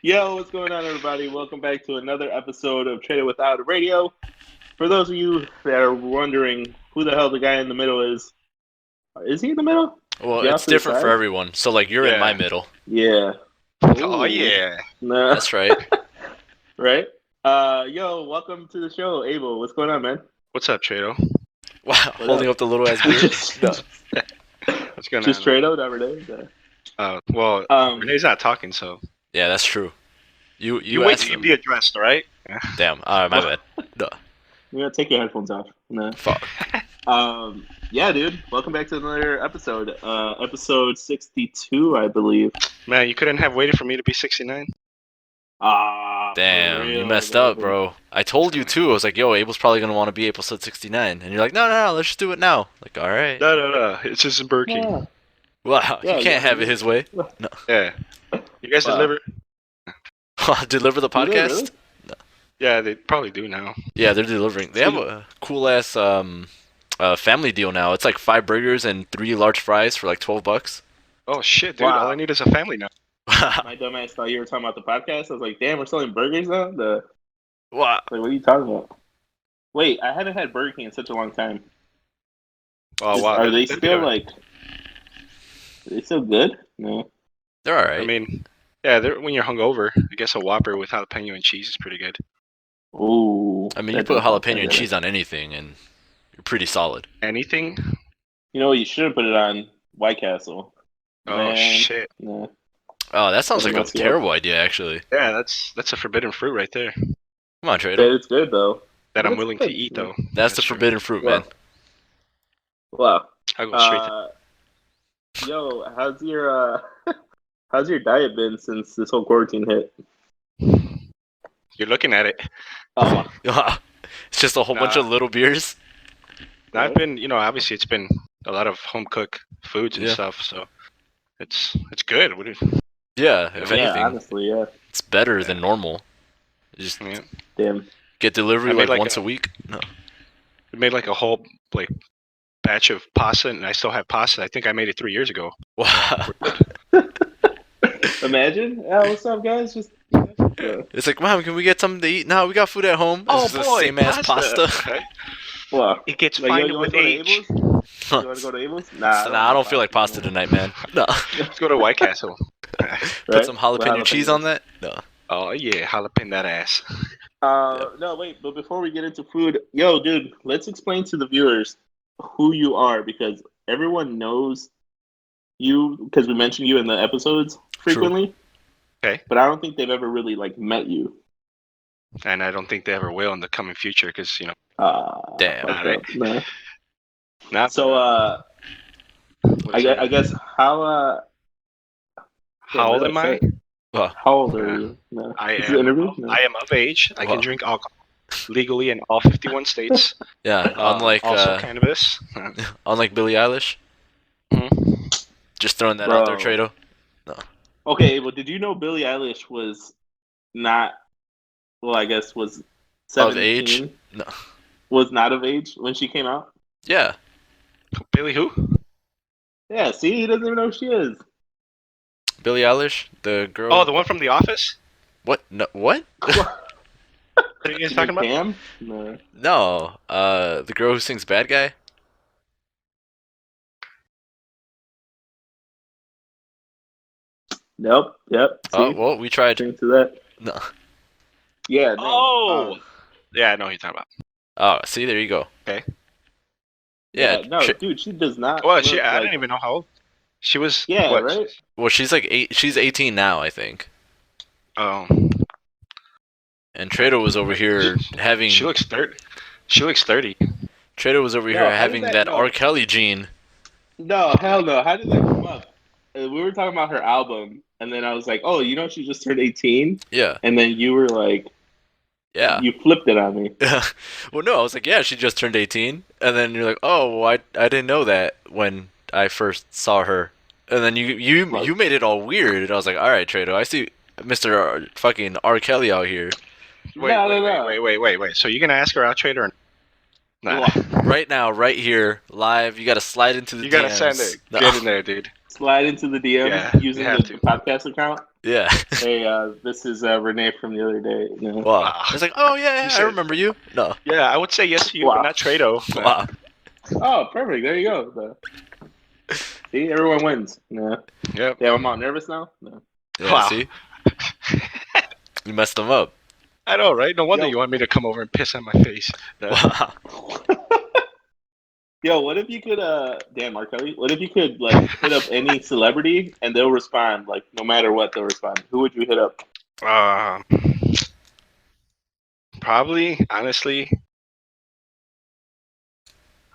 Yo, what's going on, everybody? Welcome back to another episode of Trader Without a Radio. For those of you that are wondering who the hell the guy in the middle is he in the middle? Well, Is he off it's to the different for side? everyone. So, like, you're in my Yeah. middle. Yeah. Oh Ooh. yeah. Nah. That's right. Right? Yo, welcome to the show, Abel. What's going on, man? What's up, Trado? Wow, What holding up? up the little ass beer. Just What's going just on? straight out every day. Well, Um, Renee's not talking, so Yeah, that's true. You wait asked till you him. be addressed, all right? Yeah. Damn. All right, my bad. Duh. you gotta take your headphones off. Nah. Fuck. Yeah, dude. Welcome back to another episode. Episode 62, I believe. Man, you couldn't have waited for me to be 69. For Damn, you real, messed up, baby. bro. I told you too. I was like, yo, Abel's probably gonna want to be episode 69, and you're like, no, let's just do it now. Like, all right. No. It's just in Burger King. Yeah. Wow, Yeah, you can't yeah, have it his way. Yeah. You guys Wow. deliver? Deliver the Do they podcast. really? Yeah, they probably do now. Yeah, they're delivering. They have a cool ass family deal now. It's like 5 burgers and 3 large fries for like $12. Oh shit, dude! Wow. All I need is a family now. My dumbass thought you were talking about the podcast. I was like, damn, we're selling burgers now? Wow. Like, what are you talking about? Wait, I haven't had Burger King in such a long time. Oh wow. Are they They're still good. like? Are they still good? No. They're all right. I mean, yeah. When you're hungover, I guess a Whopper with jalapeno and cheese is pretty good. Ooh. I mean, you that put doesn't sound jalapeno and good. cheese on anything, and you're pretty solid. Anything? You know what? You should have put it on White Castle. Oh Man. shit. No. Oh, that sounds like a Must be terrible idea, actually. Yeah, that's a forbidden fruit right there. Come on, But Trader. it's good though. That I'm It's willing good. to eat though. That's the true. forbidden fruit, Wow. man. Wow. I'll go straight to Yo, how's your how's your diet been since this whole quarantine hit? You're looking at it. Oh, It's just a whole bunch Nah. of little beers. I've been, obviously it's been a lot of home cooked foods and Yeah. stuff, so it's good. What do Yeah, if yeah, anything, honestly, yeah. it's better than normal. You just you mean? Damn. get delivery I made like like once a- a week. No. We made like a whole batch of pasta, and I still have pasta. I think I made it 3 years ago. Wow. Imagine. Yeah, what's up, guys? Just yeah. It's like, Mom, can we get something to eat? No, we got food at home. Oh It's just boy, the same ass pasta. Okay. Well, It gets like, yo, finer you want with to go to age. Abel's? You want to go to Abel's? Nah, Nah, I don't feel like pasta tonight, man. No. Let's go to White Castle. Put some jalapeno cheese on that? No. Oh yeah, jalapeno that ass. No, wait, but before we get into food, yo, dude, let's explain to the viewers who you are because everyone knows you because we mention you in the episodes frequently. Okay. But I don't think they've ever really like met you. And I don't think they ever will in the coming future, because Damn. fuck Alright. that. Nah. not. So, I guess how how old am I? How old are you? No. I Is it an interview? No. I am of age. I Wow. can drink alcohol legally in all 51 states. Yeah, Also cannabis. unlike Billie Eilish. Mhm. Just throwing that out there, Bro. Trado. Okay, well, did you know Billie Eilish was not? Well, I guess was Of 17, age? No. Was not of age when she came out. Yeah. Billy who? Yeah, see, he doesn't even know who she is. Billie Eilish, the girl. Oh, the one from The Office? What? No, what? What are you guys talking about? Cam? No. No. The girl who sings "Bad Guy." Nope. Yep. See? Oh, well, we tried. Drink to that. No. Yeah. No. Oh! Yeah, I know who you're talking about. Oh, see, there you go. Okay. Yeah. No, dude, she does not. Well, look I like- didn't even know how old. She was. Yeah. what? Right. Well, she's like she's 18 now, I think. Oh. And Trado was over here having. She looks 30. She looks 30. Trado was over No, here how having did that that- R. Kelly gene. No, hell no. How did that come up? We were talking about her album, and then I was like, "Oh, you know, she just turned 18," Yeah. and then you were like, Yeah. "You flipped it on me." Well, no, I was like, yeah, she just turned 18, and then you're like, oh, well, I didn't know that when I first saw her, and then you made it all weird, and I was like, all right, Trado, I see Mr. Fucking R. Kelly out here. Wait. So you gonna ask her out, Trader? Nah. Right now, right here, live. You got to slide into the You gotta DMs. send it. No. Get in there, dude. Slide into the DM Yeah, using you have the to. podcast account. Yeah. Hey, this is Renee from the other day. No. Wow. Wow. It's like, oh yeah, You I said- remember you. No. Yeah, I would say yes to you, Wow. but not Trado. Wow. Oh, perfect. There you go. See, everyone wins. No. Yep. Yeah, I'm all nervous now. No. Yeah. Wow. See, you messed them up. I know, right? No wonder Yo. you want me to come over and piss on my face. Wow. Yo, what if you could, damn, R. Kelly, what if you could, like, hit up any celebrity and they'll respond, like, no matter what, they'll respond? Who would you hit up? Probably, honestly,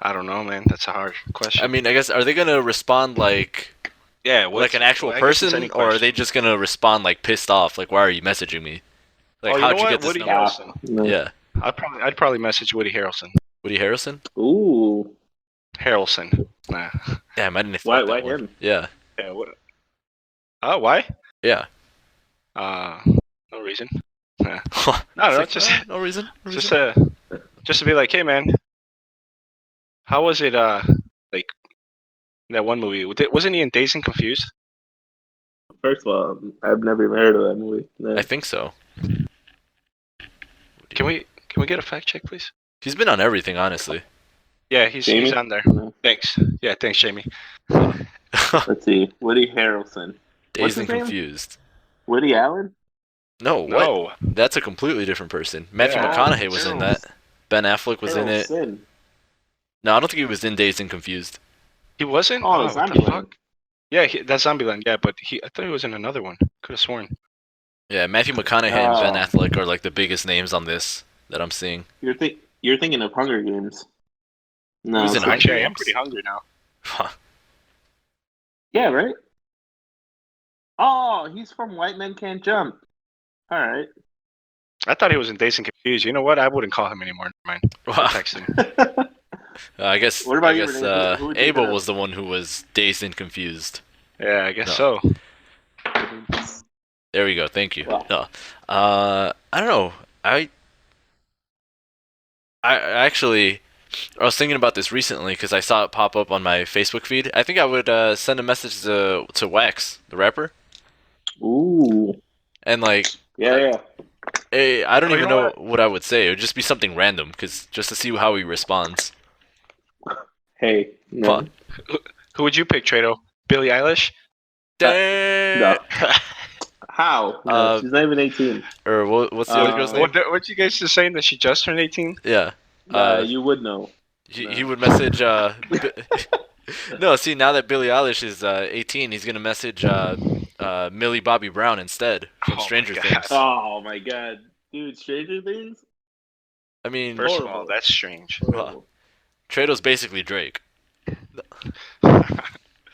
I don't know, man. That's a hard question. I mean, I guess are they gonna respond like yeah, like an actual I guess it's person, any or are question. they just gonna respond like pissed off? Like, why are you messaging me? Like, Oh, you how'd know you what? get this Woody number? Harrelson. No. Yeah, I'd probably message Woody Harrelson. Woody Harrelson. Ooh. Harrelson. Nah. Damn, I didn't Why think that one. him? Yeah, Yeah. What? Oh, why? yeah. No reason. Nah. I don't know. It's Just like, no reason. No just reason. just to be like, hey, man, how was it? Like that one movie? Wasn't he in Dazed and Confused? First of all, I've never even heard of that movie. No. I think so. Can we get a fact check, please? He's been on everything, honestly. Yeah, he's Jamie? on there. No. Thanks. Yeah, thanks, Jamie. Let's see. Woody Harrelson. Dazed his and name? Confused. Woody Allen? No, what? No. That's a completely different person. Matthew Yeah. McConaughey was in that. Ben Affleck was in it. Harrelson. No, I don't think he was in Dazed and Confused. He wasn't? Oh, what the Zombieland. fuck? Yeah, that's Zombieland. Yeah, but I thought he was in another one. Could have sworn. Yeah, Matthew McConaughey and Ben Oh. Affleck are like the biggest names on this that I'm seeing. You're thinking of Hunger Games. No. Who's in Hunger Actually, I am Games? pretty hungry now. Yeah, right? Oh, he's from White Men Can't Jump. All right. I thought he was in Dazed and Confused. You know what? I wouldn't call him anymore. Never mind. Wow. Text him. I guess. What about I you, guess Renee? Who would you Abel hit up? was the one who was Dazed and Confused. Yeah, I guess No. so. There we go. Thank you. Wow. No, I don't know. I actually, I was thinking about this recently because I saw it pop up on my Facebook feed. I think I would send a message to Wax, the rapper, Ooh. and like, Yeah. hey, I don't Oh, you even know know what I would say. It would just be something random, because just to see how he responds. Hey. No. Fuck. Who would you pick, Trado? Billie Eilish? Damn. No. How? No, Uh, she's not even 18. Or what's the other girl's name? What you guys just saying that she just turned 18? Yeah. You would know. He would message. No, see, now that Billie Eilish is 18, he's gonna message Millie Bobby Brown instead from Oh my Stranger God. Things. Oh my god. Dude, Stranger Things? I mean, First of all, Horrible. that's strange. Horrible. Trado's basically Drake.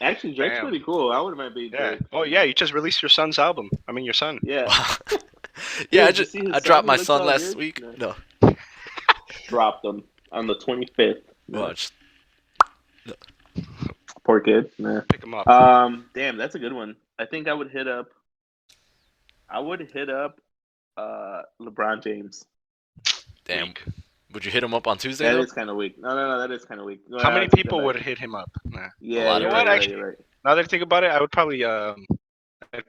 Actually, Drake's Damn. pretty cool. I wouldn't mind being Yeah. Drake. Oh yeah, you just released your son's album. I mean, your son. Yeah. Yeah, Did you see his I dropped son? my He looks son all last good. week. No. No, Dropped them on the 25th. No. watch. Poor kid. Nah. Pick him up. Damn, that's a good one. I think I would hit up LeBron James. Damn. Weak. Would you hit him up on Tuesday? That though? is kind of weak. No, that is kind of weak. No, How I many take that people back. would hit him up? Nah. Yeah, lot you're of right, people. right, you're right. Now that I think about it, I would probably I'd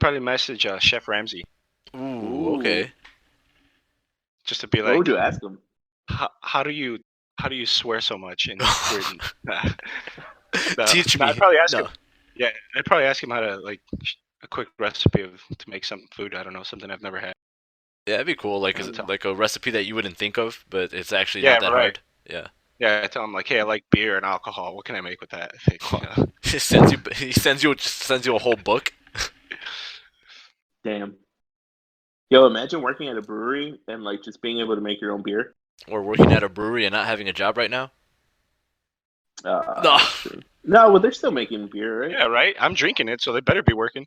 probably message Chef Ramsay Ooh, okay. just to be What like, would you ask him? how do you swear so much in Britain? No, Teach no, me. I'd probably ask No. him. Yeah, I'd probably ask him how to a quick recipe to make some food. I don't know, something I've never had. Yeah, it'd be cool. Like, Yeah, like a recipe that you wouldn't think of, but it's actually Yeah, not that right. hard. Yeah. Yeah, I tell him like, hey, I like beer and alcohol. What can I make with that? I think, you know. He sends you a whole book. Damn. Yo, imagine working at a brewery and like just being able to make your own beer. Or working at a brewery and not having a job right now. No. That's true. No, well, they're still making beer, right? Yeah, right. I'm drinking it, so they better be working.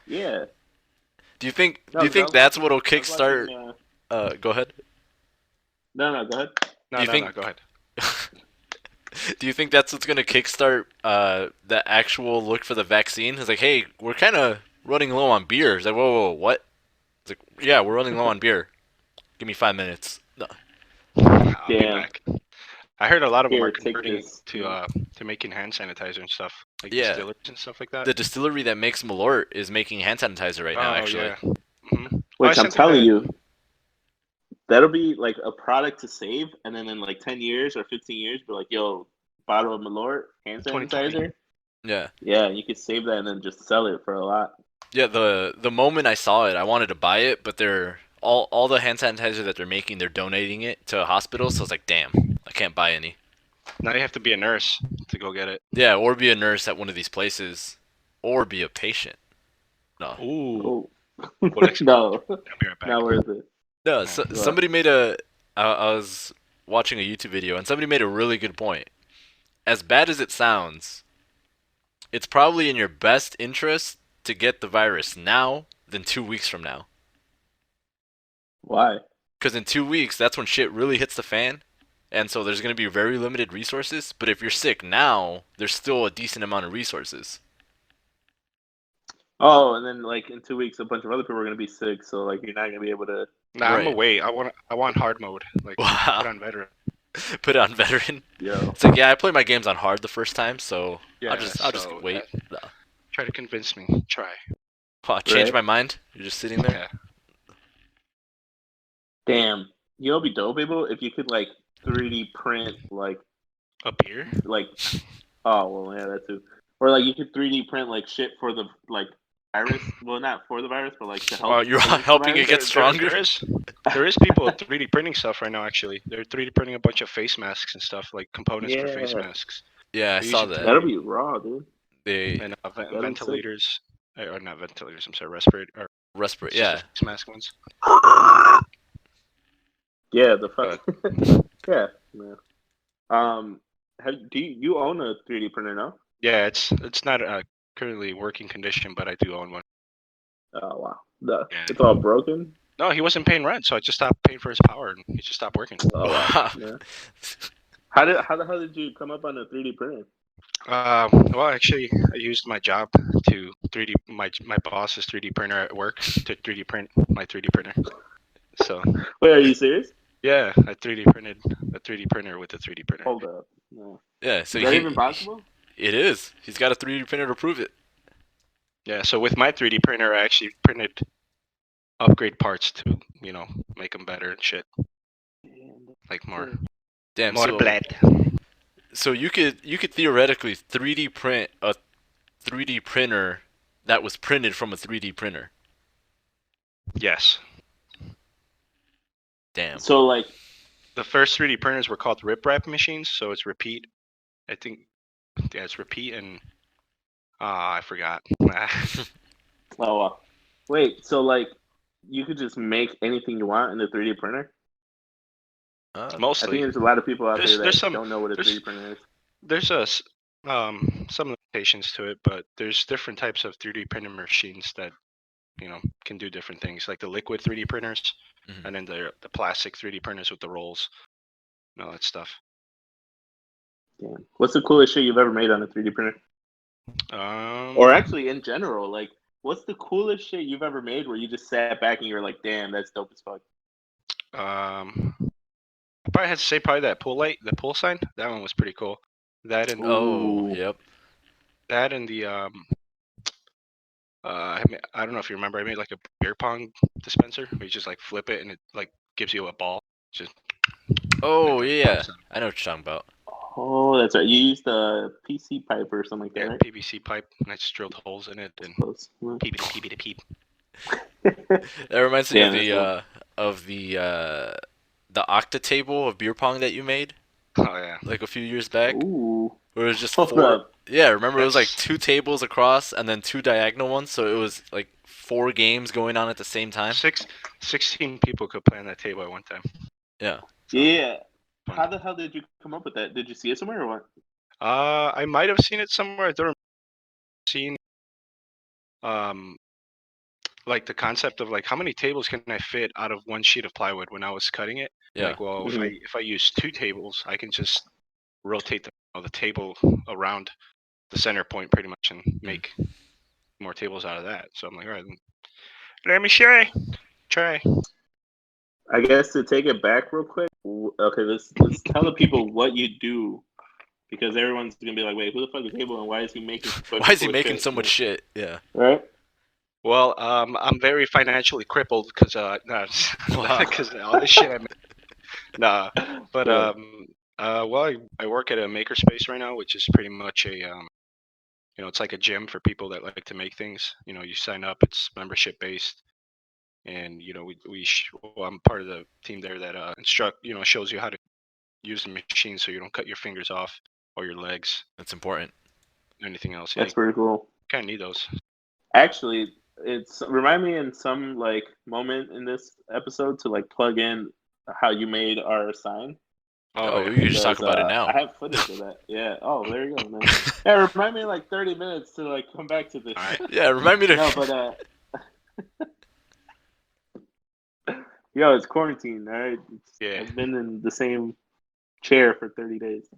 Yeah. Do you think No, do you think I was that's what'll I was kickstart? watching, Go ahead. No, go ahead. No, Do you no, think- no. Go ahead. Do you think that's what's gonna kickstart the actual look for the vaccine? It's like, hey, we're kind of running low on beer. It's like, whoa, what? It's like, yeah, we're running low on beer. Give me 5 minutes. No. I'll be Damn. back. I heard a lot of them Here, are take converting this. to making hand sanitizer and stuff, like Yeah. distillers and stuff like that. The distillery that makes Malort is making hand sanitizer right now, actually. Yeah. Mm-hmm. Which I'm telling you, that'll be like a product to save, and then in like 10 years or 15 years, be like, yo, bottle of Malort hand 2020. sanitizer. Yeah. Yeah, you could save that and then just sell it for a lot. Yeah, the moment I saw it, I wanted to buy it, but they're all the hand sanitizer that they're making, they're donating it to hospitals, so I was like, damn, I can't buy any. Now you have to be a nurse to go get it. Yeah, or be a nurse at one of these places, or be a patient. No. Ooh. Oh. Well, No, I'll be right back. not worth it. No, Yeah. somebody made a. I was watching a YouTube video, and somebody made a really good point. As bad as it sounds, it's probably in your best interest to get the virus now than 2 weeks from now. Why? Because in 2 weeks, that's when shit really hits the fan. And so there's going to be very limited resources. But if you're sick now, there's still a decent amount of resources. Oh, and then like in 2 weeks, a bunch of other people are gonna be sick, so like you're not gonna be able to. Nah, I'm Right. away. I want hard mode. Like Wow. put on veteran. Put it on veteran. Yo, It's like, yeah, I play my games on hard the first time, so Yeah, I'll just so, wait. Try to convince me. Try. Oh, I changed Right. my mind. You're just sitting there. Yeah. damn. You know, it'd be dope, Abel, if you could like 3D print like. Up here? Oh well, yeah, that too. Or like you could 3D print like shit for the like virus. Well, not for the virus, but like to help. Wow, you're against the helping it virus. get stronger. There is people 3D printing stuff right now. Actually, they're 3D printing a bunch of face masks and stuff, like components for face Yeah. masks Yeah, I They saw use it to- that. That'll be raw, dude. They and That'd be sick. ventilators, or not ventilators. I'm sorry, respirator. Or respirate. it's just Yeah, the face mask ones. Yeah, the fuck. Yeah. Do you own a 3D printer now? Yeah, it's not currently working condition, but I do own one. Oh wow, Yeah. it's all broken. No, he wasn't paying rent, so I just stopped paying for his power, and he just stopped working. Oh wow. Wow. Yeah. How the hell did you come up on a 3D printer? Well, actually, I used my job to 3D my boss's 3D printer at work to 3D print my 3D printer. So Wait, are you serious? yeah, I 3D printed a 3D printer with a 3D printer. Hold up. No. Yeah. So Is that even possible? It is. He's got a 3D printer to prove it. Yeah, so with my 3D printer, I actually printed upgrade parts to make them better and shit, like more Damn. more so, blood. So you could theoretically 3D print a 3D printer that was printed from a 3D printer. Yes, Damn. So like, the first 3D printers were called rip wrap machines, so it's repeat. I think, yeah, it's repeat and I forgot. oh wow. Wait, so like, you could just make anything you want in the 3D printer? I think Mostly, there's a lot of people out there that There's some- don't know what a there's- 3D printer is. there's some limitations to it, but there's different types of 3D printer machines that can do different things, like the liquid 3D printers, Mhm. and then the plastic 3D printers with the rolls, and all that stuff. Damn. What's the coolest shit you've ever made on a 3D printer? Or actually, in general, like, what's the coolest shit you've ever made where you just sat back and you were like, damn, that's dope as fuck? I probably had to say the pool sign. That one was pretty cool. That and Oh, Ooh. yep. that and the I don't know if you remember, I made like a beer pong dispenser where you just like flip it and it like gives you a ball. Just Oh, like, yeah. I know what you're talking about. Oh, that's right. You used a PC pipe or something like that, yeah, right? PVC pipe, and I just drilled holes in it and Close. peep to peep. That reminds me Damn, of the octa table of beer pong that you made Oh yeah. like a few years back, Ooh. where it was just Hold four. up. Yeah, remember it was like That's- 2 tables across and then 2 diagonal ones, so it was like 4 games going on at the same time. 16 people could play on that table at one time. Yeah. So, Yeah. fun. How the hell did you come up with that? Did you see it somewhere or what? I might have seen it somewhere. I don't remember seeing like the concept of like how many tables can I fit out of one sheet of plywood when I was cutting it. Yeah. Like, well, Mhm. if I use 2 tables, I can just rotate the table around the center point pretty much and make more tables out of that. So I'm like, all right, let me try. I guess to take it back real quick, Okay, let's tell the people what you do, because everyone's gonna be like, wait, who the fuck is Abel, and why is he making Why is he making so much shit? Yeah. Right? Well, I'm very financially crippled because because all this shit I make. Nah, but Yeah. well, I work at a makerspace right now, which is pretty much a it's like a gym for people that like to make things. You sign up, it's membership based, and well, I'm part of the team there that shows you how to use the machine so you don't cut your fingers off or your legs, That's important. anything else. That's pretty cool. Kind of need those. Actually, it's remind me in some like moment in this episode to like plug in how you made our sign. Oh, yeah. we can just talk about it now. I have footage of that. Yeah. Oh, there you go, man. Yeah, remind me in like 30 minutes to like come back to this. All right. Yeah, remind me to. No, but yo, it's quarantine, all right? Yeah. I've been in the same chair for 30 days.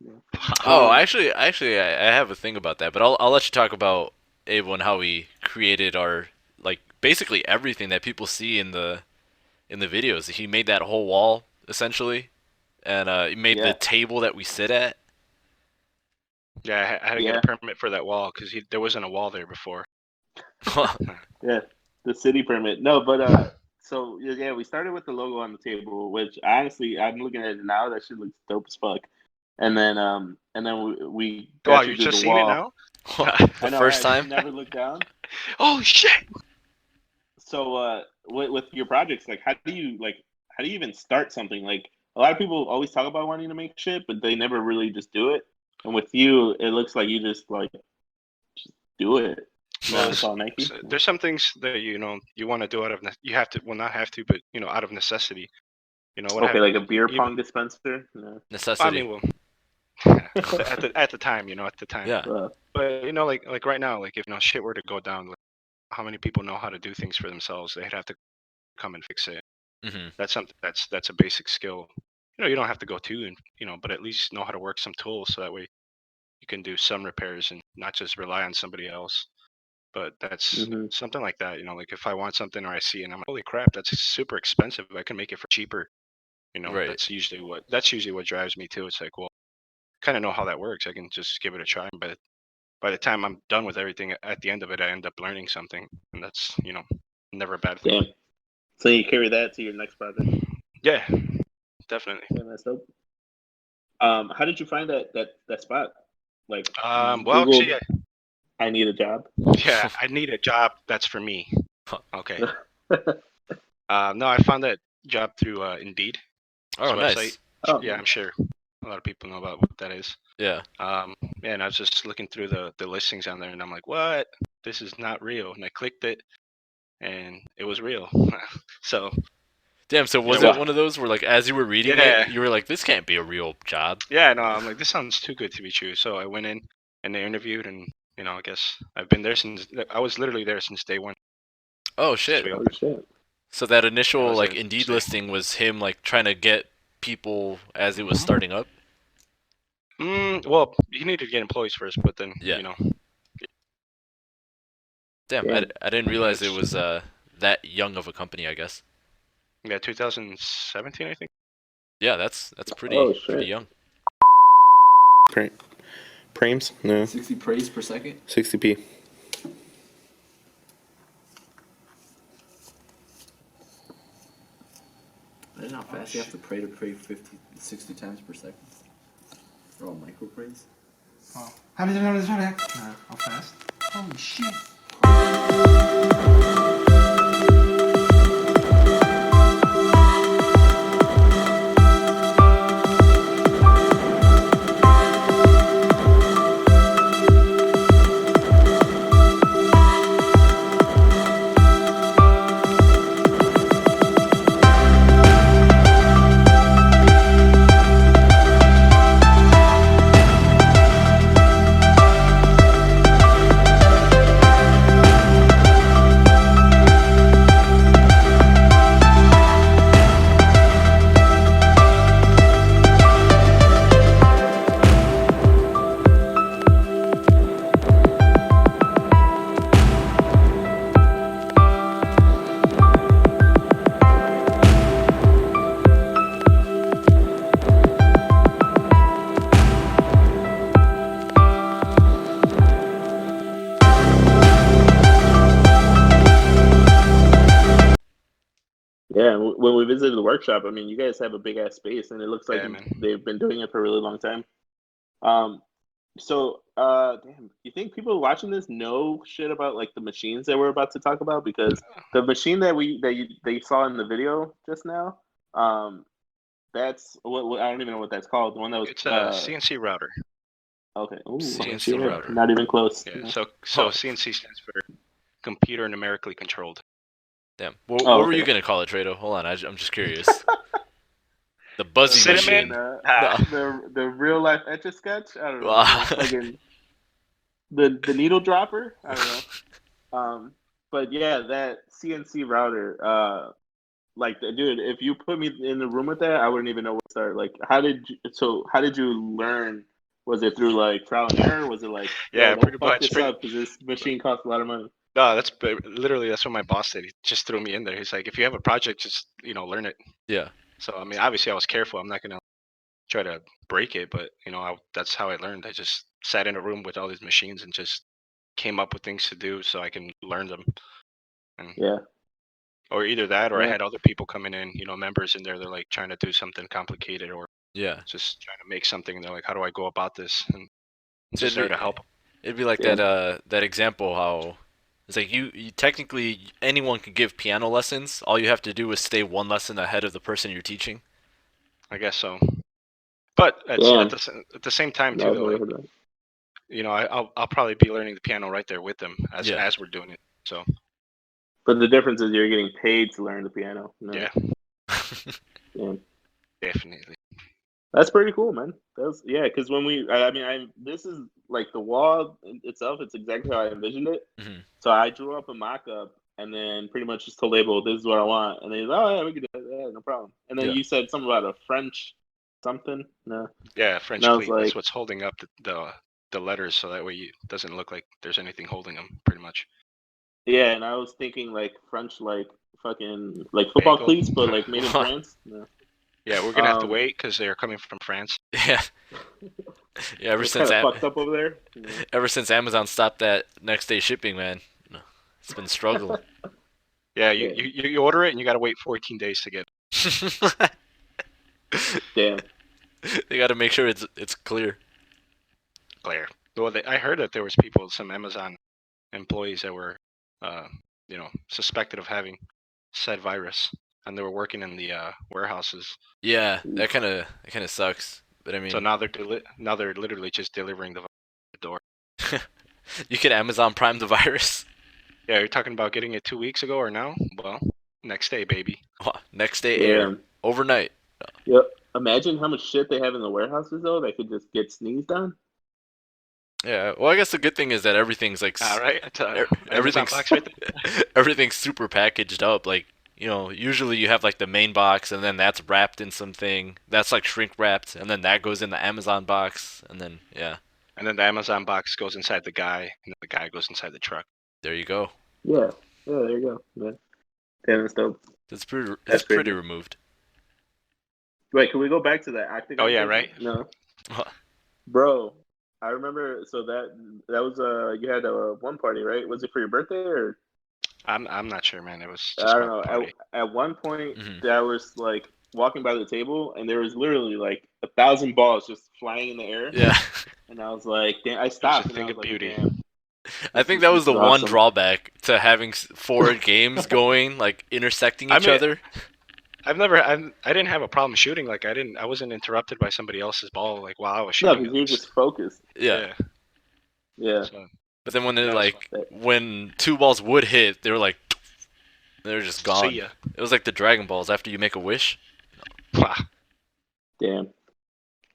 Oh, actually, I have a thing about that, but I'll let you talk about Abel and how we created our like basically everything that people see in the videos. He made that whole wall essentially, and he made the table that we sit at. Yeah, I had to get a permit for that wall because there wasn't a wall there before. Yeah, the city permit. No, but so yeah, we started with the logo on the table, which honestly, I'm looking at it now. That shit looks dope as fuck. And then we wow, you just seen it now? The first time? Never looked down. Oh shit! So with your projects, like how do you even start something? Like a lot of people always talk about wanting to make shit, but they never really just do it. And with you, it looks like you just do it. Well, It's all Nike. There's some things that you want to do out of you have to, well, not have to, but out of necessity. Okay, like a beer pong dispenser. No. Necessity. I mean, well, at the time, Yeah. But like right now, like if shit were to go down, like, how many people know how to do things for themselves? They'd have to come and fix it. Mm-hmm. That's something that's a basic skill. You don't have to go to, but at least know how to work some tools so that way you can do some repairs and not just rely on somebody else. But that's something like that. Like if I want something or I see it and I'm like, holy crap, that's super expensive. I can make it for cheaper. Right. That's usually what drives me too. It's like, well, kind of know how that works. I can just give it a try. But by the time I'm done with everything, at the end of it, I end up learning something, and that's never a bad thing. Damn. So you carry that to your next project? Yeah, definitely. Yeah, that's dope. How did you find that spot? Like, well, Googled, actually, I need a job. Yeah, I need a job that's for me. Okay. No, I found that job through Indeed. Oh, nice. Website. Oh, yeah, I'm sure a lot of people know about what that is. Yeah. And I was just looking through the listings on there, and I'm like, what? This is not real. And I clicked it, and it was real. So. Damn. So was it one of those where, like, as you were reading it, you were like, "This can't be a real job." Yeah. No, I'm like, this sounds too good to be true. So I went in, and they interviewed, and I guess I've been there since. I was literally there since day one. Oh shit. Oh, shit. So that initial like Indeed listing was him like trying to get people as it was starting up. Well, you need to get employees first, but then Damn, Yeah. I didn't realize it was that young of a company. I guess. Yeah, 2017, I think. Yeah, that's pretty young. Frames? No. 60 praise per second? 60p. I don't know how fast you have to pray 60 times per second. They're all micro praise. Oh. How fast? Holy shit. Yeah, when we visited the workshop, I mean, you guys have a big ass space, and it looks like Yeah, man. they've been doing it for a really long time. So, damn, you think people watching this know shit about like the machines that we're about to talk about? Because the machine they saw in the video just now, that's what I don't even know what that's called. The one that was It's a CNC router. okay. Ooh, CNC yeah, router. not even close. Yeah. No. So Oh. CNC stands for computer numerically controlled. Damn. What Oh, were okay. you gonna call it, Trado? Hold on, I'm just curious. The buzzy Cinnamon? machine. Ah. The real life Etch a Sketch. I don't know. Wow. Fucking the needle dropper. I don't know. But yeah, that CNC router. Like, dude, if you put me in the room with that, I wouldn't even know where to start. Like, how did you learn? Was it through like trial and error? Was it like, yo, Yeah, don't pretty fuck much. this up because this machine costs a lot of money? No, literally that's what my boss did. He just threw me in there. He's like, if you have a project, just learn it. Yeah. So I mean, obviously I was careful. I'm not gonna try to break it, but that's how I learned. I just sat in a room with all these machines and just came up with things to do so I can learn them. And Yeah, or either that, or I yeah, had other people coming in, members in there. They're like trying to do something complicated or Yeah. just trying to make something. And they're like, how do I go about this? And I'm So just there to help. it'd be like Yeah. that example how it's like you technically anyone can give piano lessons. All you have to do is stay one lesson ahead of the person you're teaching. I guess so. But damn. at the same time No, too, I've though, never like heard that. I'll probably be learning the piano right there with them as Yeah. as we're doing it. So But the difference is you're getting paid to learn the piano. No, yeah, yeah. definitely. That's pretty cool, man. That's yeah, because when this is like the wall itself. It's exactly how I envisioned it. Mhm. So I drew up a mock-up and then pretty much just told Abel, "This is what I want," and he's, "Oh yeah, we can do that. Yeah, no problem." And then Yeah. you said something about a French something. No, Yeah, and French I was cleat. That's like, what's holding up the letters, so that way it doesn't look like there's anything holding them. Pretty much. yeah, and I was thinking like French, like fucking like football Bagel. cleats, but like made in France. No. Yeah, we're gonna have to wait because they're coming from France. Yeah. Yeah. Ever It's since kind of fucked up over there. ever since Amazon stopped that next day shipping, man, it's been struggling. Yeah, Yeah. you order it and you gotta wait 14 days to get it. Damn. They got to make sure it's clear. Clear. Well, I heard that there was some Amazon employees that were, suspected of having said virus, and they were working in the warehouses. Yeah, that kind of sucks. But I mean, So now they're literally just delivering the virus to the door. you could Amazon Prime the virus. Yeah, you're talking about getting it 2 weeks ago or now? Well, next day, baby. Next day Yeah. air overnight. Yep. Imagine how much shit they have in the warehouses though that could just get sneezed on. Yeah. Well, I guess the good thing is that everything's like All right, Amazon everything's box right there. everything's super packaged up. Like usually you have like the main box, and then that's wrapped in something that's like shrink wrapped, and then that goes in the Amazon box, and then yeah, And then the Amazon box goes inside the guy, and then the guy goes inside the truck. there you go. Yeah. Yeah. There you go. Yeah. Damn, that's dope. It's pretty. That's It's pretty crazy. removed. Wait, can we go back to that acting? Oh, yeah, thing? right? No, Huh. bro. I remember. So that was you had a one party, right? Was it for your birthday or I'm not sure, man. It was I just don't my know. party. At one point, Mhm. I was like walking by the table, and there was literally like 1,000 balls just flying in the air, Yeah. and I was like, damn, I It was stopped, a and I thing was of like, beauty. damn. I think that was the This is one awesome. drawback to having 4 games going, like intersecting I each mean, other. I didn't have a problem shooting. Like I wasn't interrupted by somebody else's ball. Like while I was No, shooting, because at you're least. just focused. Yeah. Yeah. So But then when they that was like when 2 balls would hit, they were like they were just fun. gone. See ya. It was like the Dragon Balls after you make a wish. Damn.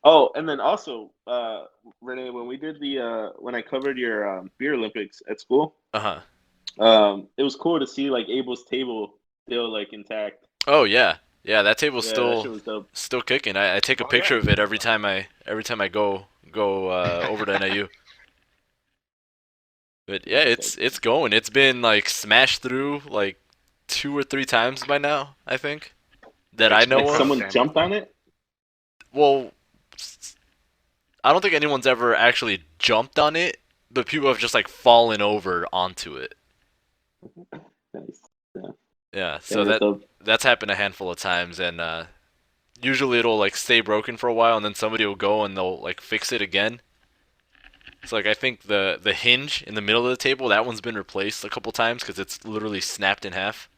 Oh, and then also, Renee, when we did when I covered your beer Olympics at school, Uh-huh. it was cool to see like Abel's table still like intact. Oh yeah. Yeah, that table's Yeah, that shit was dope. still kicking. I take a Oh, picture yeah. of it every time I go over to NIU. But yeah, it's going. It's been like smashed through like 2 or 3 times by now, I think. That I It's been know Like of. someone damn it. jumped on it. Well, I don't think anyone's ever actually jumped on it, but people have just like fallen over onto it. Nice. Yeah. Yeah, so Yeah, so that's happened a handful of times, and usually it'll like stay broken for a while, and then somebody will go and they'll like fix it again. So like I think the hinge in the middle of the table, that one's been replaced a couple times because it's literally snapped in half.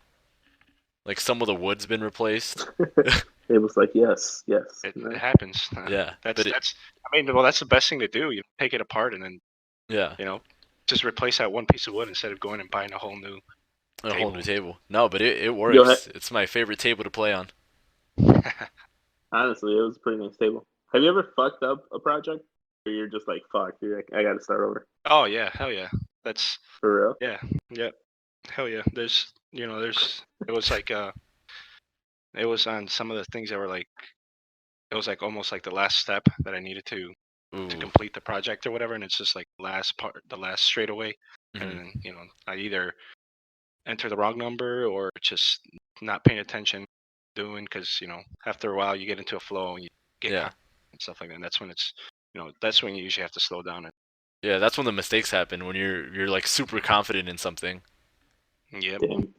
Like some of the wood's been replaced. it was like, yes, yes. It happens. Yeah, but That's. I mean, well, that's the best thing to do. You take it apart and then yeah, just replace that one piece of wood instead of going and buying a whole new a whole new table. table. No, but it Yo, works. It's my favorite table to play on. honestly, it was a pretty nice table. Have you ever fucked up a project? Or you're just like, fuck, you're like, I gotta start over. Oh yeah, hell yeah. That's For real? yeah, yeah, hell yeah. There's it was like it was on some of the things that were like it was like almost like the last step that I needed to Ooh. complete the project or whatever, and it's just like the last straightaway, and then I either enter the wrong number or just not paying attention doing because after a while you get into a flow and you get Yeah. caught and stuff like that. And that's when it's that's when you usually have to slow down and Yeah, that's when the mistakes happen when you're like super confident in something. yep. Damn.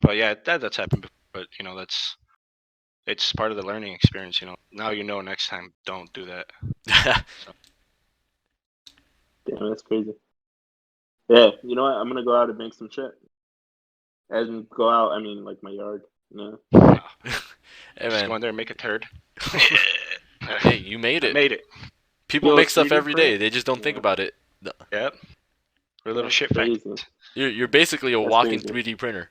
But yeah, that's happened before, but it's part of the learning experience. Now next time don't do that. Damn, that's crazy. Yeah, you know what? I'm gonna go out and make some shit. And go out, I mean, like my yard. Yeah. Wow. Hey Just go man, in there and make a turd. hey, you made I it. made it. People Yo, make stuff 3D every day. print? They just don't think Yeah. about it. Yep. We're little That's shit crazy. factories. You're basically a That's walking crazy. 3D printer.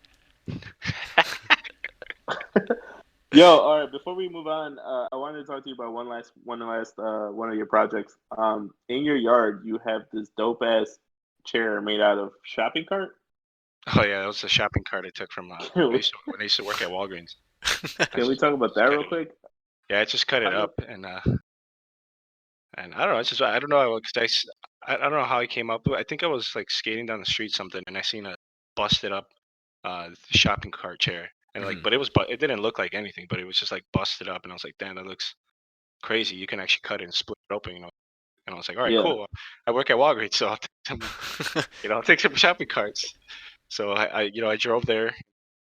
Yo, all right. Before we move on, I wanted to talk to you about one last one of your projects. In your yard, you have this dope ass chair made out of shopping cart. Oh yeah, that was the shopping cart I took from Can when I used to work at Walgreens. we talk about that real quick? Yeah, I just cut it up and I don't know. It's just I don't know. 'Cause I don't know how I came up with it. I think I was like skating down the street something and I seen a busted up shopping cart chair and like but it didn't look like anything but it was just like busted up and I was like damn that looks crazy. You can actually cut it and split it open. And I was like all right Yeah. cool. I work at Walgreens so I'll take some I'll take some shopping carts. So I drove there.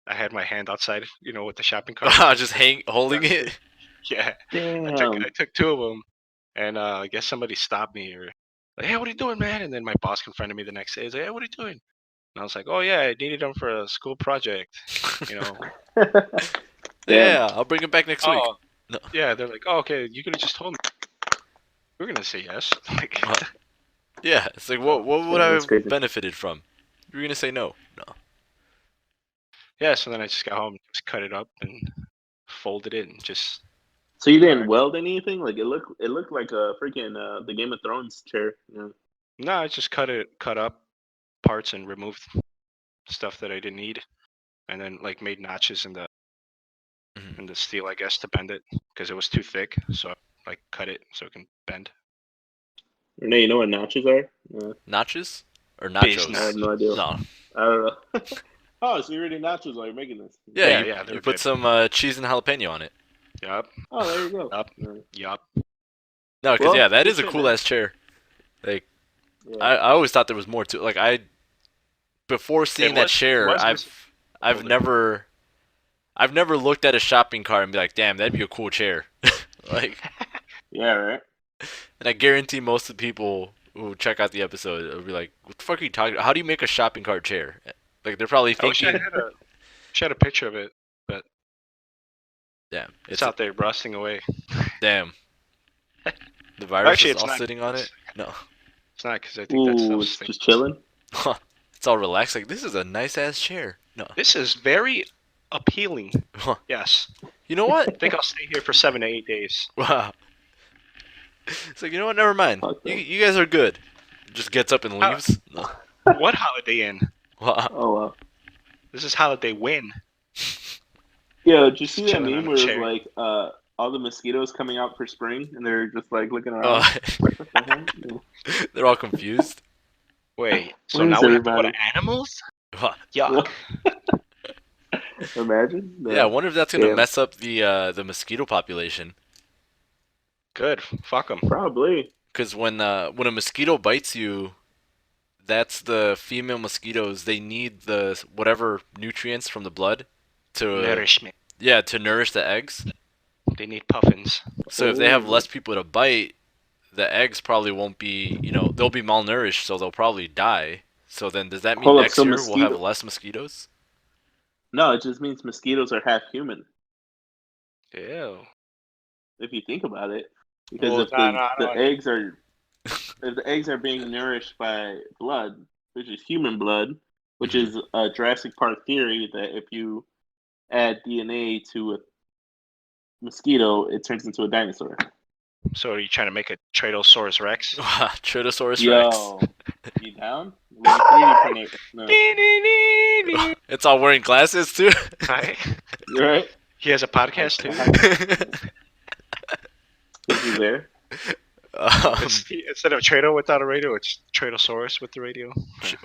I had my hand outside, with the shopping cart. Just holding it. Yeah, Damn. I took two of them, and I guess somebody stopped me or like, hey, what are you doing, man? And then my boss confronted me the next day. He's like, hey, what are you doing? And I was like, oh yeah, I needed them for a school project. Yeah, I'll bring it back next week. Oh, No. yeah. They're like, oh, okay, you could have just told me. We're gonna say yes. Like, Yeah, it's like what would Yeah, I that's have crazy. benefited from? You're gonna say no. No. yeah. So then I just got home, just cut it up and folded it, and just So you didn't weld anything? Like it looked like a freaking the Game of Thrones chair. Yeah. no, I just cut up parts and removed stuff that I didn't need, and then like made notches in the steel, I guess, to bend it because it was too thick. So I like cut it so it can bend. Renee, you know what notches are? Yeah. Notches or nachos? Business. I have no idea. No. I don't know. Oh, so you're eating nachos while you're making this? Yeah, Yeah, you, yeah, they're you put good. some cheese and jalapeno on it. Yup. Oh, there you go. Yup. Yeah. Yup. No, because Well, yeah, that good is a shit, cool man. ass chair. Like Yeah. I always thought there was more to it. Like before seeing that chair, I've never looked at a shopping cart and be like, damn, that'd be a cool chair. Like, Yeah, right. and I guarantee most of the people who check out the episode will be like, what the fuck are you talking about? How do you make a shopping cart chair? Like they're probably I wish I thinking, had a picture of it, but damn, it's out there rusting away. damn. The virus Actually, is it's all not. sitting on it. No. It's not because I think that Ooh, stuff's it's just chilling. It's all relaxed. Like this is a nice ass chair. No. This is very appealing. Yes. You know what? I think I'll stay here for 7 to 8 days. Wow. It's like, you know what? Never mind. Fuck them. You guys are good. Just gets up and leaves. No. What Holiday Inn? Wow. Oh wow. This is Holiday Win. Yeah, did you see that Chilling meme on a where it's chair. like all the mosquitoes coming out for spring and they're just like looking around? Oh, they're all confused. Wait, so Where's now we have to go everybody? to animals? Wow. Yuck. Imagine. Yeah, I wonder if that's gonna Damn. mess up the mosquito population. Good. Fuck them. Probably. Because when a mosquito bites you, that's the female mosquitoes. They need the whatever nutrients from the blood to Nourishment. to nourish the eggs. They need puffins. So if they have Ooh. less people to bite, the eggs probably won't be, they'll be malnourished, so they'll probably die. So then does that mean Hold up, next so year we'll have mosquito- less mosquitoes? No, it just means mosquitoes are half human. Ew. If you think about it, because Well, if no, the eggs are if the eggs are being nourished by blood, which is human blood, which Mhm. is a Jurassic Park theory that if you add DNA to a mosquito, it turns into a dinosaur. So are you trying to make a Tradosaurus Rex? Tritosaurus Yo, you down? Let me 3D print it. No, Rex. It's all wearing glasses too. Right? you right? He has a podcast too. Is he there? Instead of Trado without a radio, it's Tradosaurus with the radio.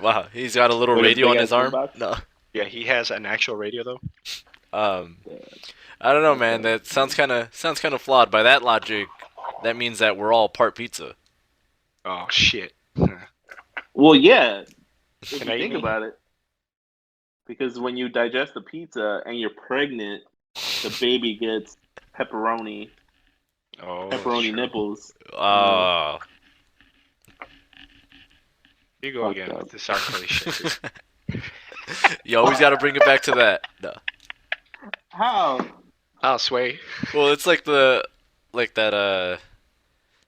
Wow, he's got a little With his radio on big-ass his arm. boombox? No. Yeah, he has an actual radio though. I don't know, man. That sounds kind of flawed. By that logic, that means that we're all part pizza. Oh shit. Well, yeah. If Can you I eat think me? about it, because when you digest the pizza and you're pregnant, the baby gets pepperoni Oh, that's true. nipples. Oh. You go Fucked again up. with this R. Kelly shit. You always got to bring it back to that. No. How? I'll sway. Well, it's like that.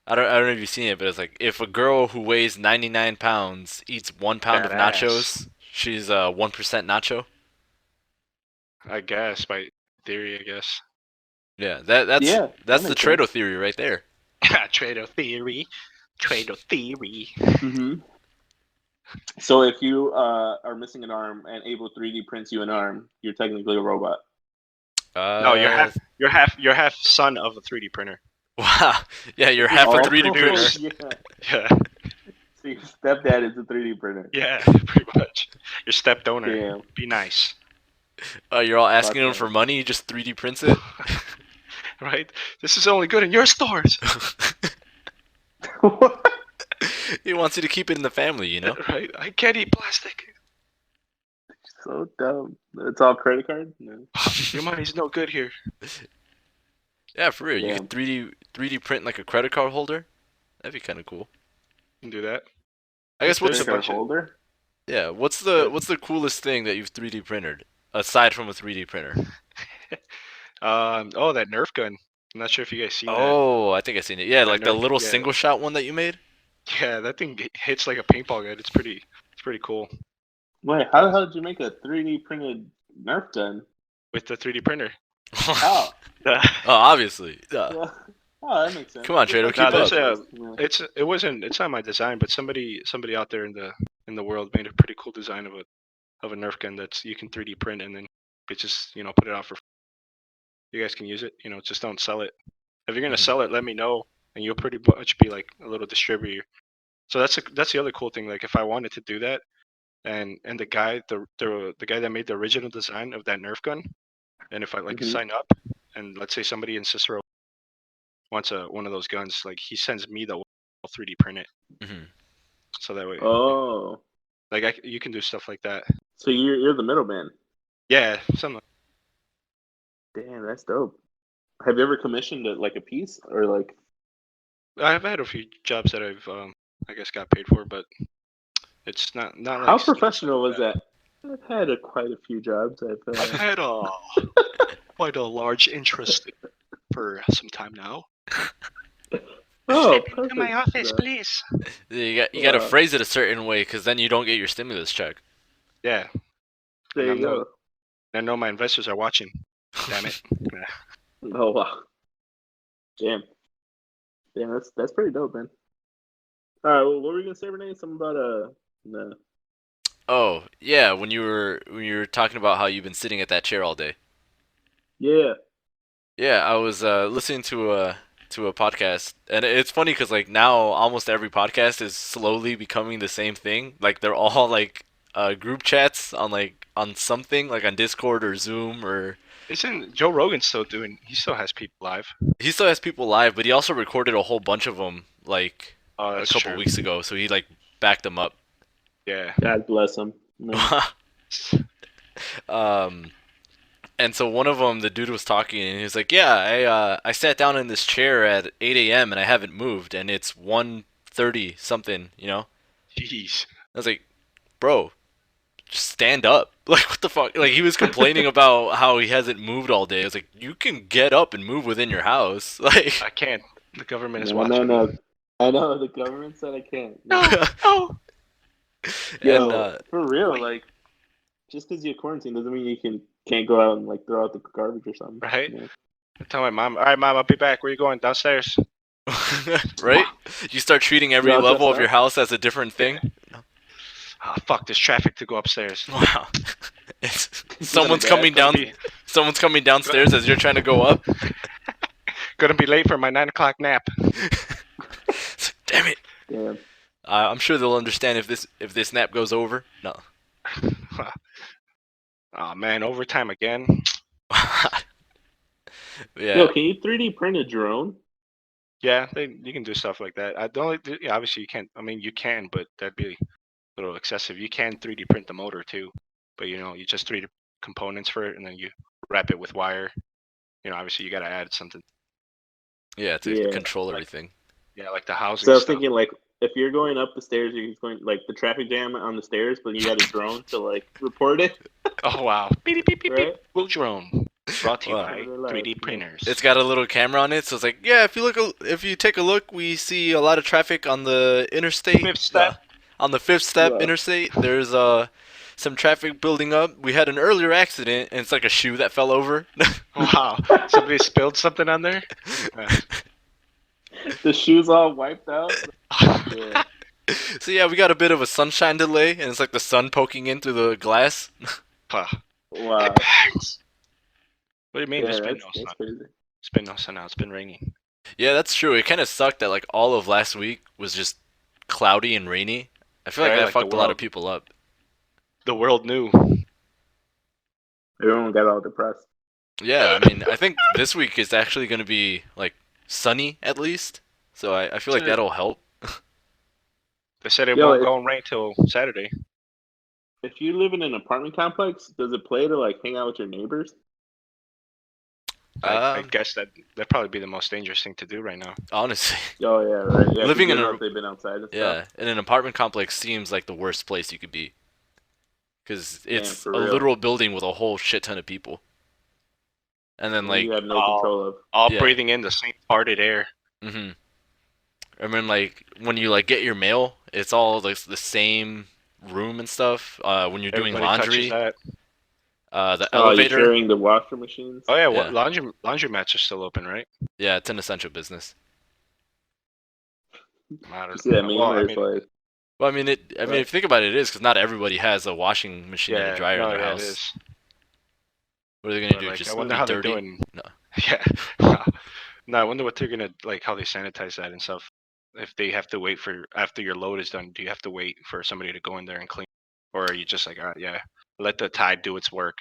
I don't know if you've seen it, but it's like if a girl who weighs 99 pounds eats 1 pound of That ass. nachos, she's 1% nacho. I guess by theory, I guess. Yeah, that's Yeah, that's that the makes Trado sense. theory right there. Trado theory. Trado theory. Mm-hmm. So if you are missing an arm and Abel 3D prints you an arm, you're technically a robot. No, you're half son of a 3D printer. Wow. Yeah, you're half a 3D printer. Yeah. Yeah, So your stepdad is a 3D printer. yeah, pretty much. Your step donor. Damn. Be nice, You're all asking him Fuck for that. money. You just 3D prints it. right? This is only good in your stores, He wants you to keep it in the family, you know. right? I can't eat plastic. So dumb. It's all credit card? No. Your money's no good here. Yeah, for real. You Yeah. could 3D print like a credit card holder. That'd be kind of cool. You can do that. I guess what's There's Credit a card bunch of- holder? yeah, what's the coolest thing that you've 3D printed aside from a 3D printer? Oh, that Nerf gun. I'm not sure if you guys seen Oh, I think I seen it. Yeah, The like the Nerf- little yeah. single shot one that you made. that. Yeah, that thing hits like a paintball gun. It's pretty cool Wait, how the hell did you make a 3D printed Nerf gun? with the 3D printer. Oh. Oh, obviously. Yeah. Oh, that makes sense. Come on, Trado, keep Nah, up. there's it's not my design, but somebody out there in the world made a pretty cool design of a Nerf gun that's you can 3D print and then it just put it out for. You guys can use it. Just don't sell it. If you're gonna sell it, let me know, and you'll pretty much be like a little distributor. So that's the other cool thing. Like if I wanted to do that, and the guy the guy that made the original design of that Nerf gun, and if I Mhm. sign up, and let's say somebody in Cicero wants one of those guns, like he sends me the 3D print it, Mhm. so that way, Oh. like you can do stuff like that. So you're the middleman. Yeah, something. Damn, that's dope. Have you ever commissioned like a piece or like? I've had a few jobs that I've I guess got paid for, but it's not like How stuff professional like was that? I've had quite a few jobs. I've had quite a large interest for some time now. Oh, Step into perfect. my office, So- please. You got to Wow. phrase it a certain way, because then you don't get your stimulus check. Yeah, There And you I'm go. I know my investors are watching. Damn it. Oh wow. Damn. Damn, that's pretty dope, man. All right, well, what were you gonna say, Renee? Something about no. Oh, yeah, when you were talking about how you've been sitting at that chair all day. Yeah. Yeah, I was listening to a podcast, and it's funny because like now almost every podcast is slowly becoming the same thing. Like they're all like group chats on something like on Discord or Zoom, or Isn't Joe Rogan still doing? He still has people live. he still has people live, but he also recorded a whole bunch of them like Oh, a that's couple true. weeks ago, so he like backed them up. Yeah. God bless him. No. um, And so one of them, the dude was talking, and he was like, "Yeah, I sat down in this chair at 8 a.m. and I haven't moved, and it's 1:30 something, you know." Jeez. I was like, "Bro, just stand up." Like, what the fuck? Like, he was complaining about how he hasn't moved all day. I was like, "You can get up and move within your house." Like, I can't. The government is No, watching no, me. no. I know the government said I can't. No, no. and Yo, for real, like just because you're quarantined doesn't mean you can't go out and like throw out the garbage or something. Right? You know? I tell my mom, all right, mom, I'll be back. Where you going? Downstairs. right? You start treating every You're all level of dressed your up? house as a different thing. Oh, fuck, there's traffic to go upstairs. Wow. Someone's Bad coming down. Gonna be, Someone's coming downstairs as you're trying to go up. gonna be late for my 9 o'clock nap. Damn it. Damn. I'm sure they'll understand if this nap goes over. No. Oh man, overtime again. Yeah. Yo, can you 3D print a drone? Yeah, you can do stuff like that. I don't. Yeah, obviously you can't. I mean, you can, but that'd be a little excessive. You can 3D print the motor too, but you just 3D components for it, and then you wrap it with wire. Obviously you gotta add something. Yeah, to Yeah. control everything. Yeah, like the housing So I was stuff. thinking like if you're going up the stairs, you're going like the traffic jam on the stairs, but you got a drone to like report it, Oh wow. Beep, beep, beep, right? beep. Will drone. Brought to you Wow. by 3D printers. It's got a little camera on it, so it's like, yeah. If you take a look, we see a lot of traffic on the interstate. Fifth step. On the fifth step Wow. interstate, there's some traffic building up. We had an earlier accident, and it's like a shoe that fell over. Wow. Somebody spilled something on there. The shoes all wiped out. Yeah. So yeah, we got a bit of a sunshine delay, and it's like the sun poking in through the glass. Wow. Wow. It bangs. What do you mean? Yeah, There's been that's, no that's sun. crazy. It's been no sun now. It's been raining. Yeah, that's true. It kind of sucked that like all of last week was just cloudy and rainy. I feel like Right, that like the fucked a lot of world. people up. The world knew. Everyone got all depressed. Yeah, I mean, I think this week is actually going to be like sunny at least, so I feel like Sure. that'll help. They said it Yo, won't it- go and rain till Saturday. If you live in an apartment complex, does it play to like hang out with your neighbors? I Um, guess that'd probably be the most dangerous thing to do right now. Honestly, Oh yeah, right. Yeah, Living in you a- know if they've been outside and yeah, stuff. in an apartment complex seems like the worst place you could be, because it's for a real. literal building with a whole shit ton of people, and then like, you have no Oh. control of. All Yeah. breathing in the same parted air. mm-hmm. I mean, like when you like get your mail, it's all like the same room and stuff. When you're doing Everybody laundry, touches that. the Oh, you're elevator. sharing the washer machines. Oh yeah, Yeah. laundromats are still open, right? Yeah, it's an essential business. I You don't see that know. meme Well, where I it's mean, like, Well, I mean, if Right. you think about it, it is because not everybody has a washing machine and yeah, a dryer no, in their yeah, house. it is. What are they gonna But, do? like, Just I wonder be how dirty? they're doing. No. Yeah. No, I wonder what they're gonna like. How they sanitize that and stuff. If they have to wait for after your load is done, do you have to wait for somebody to go in there and clean, or are you just like, yeah, let the tide do its work?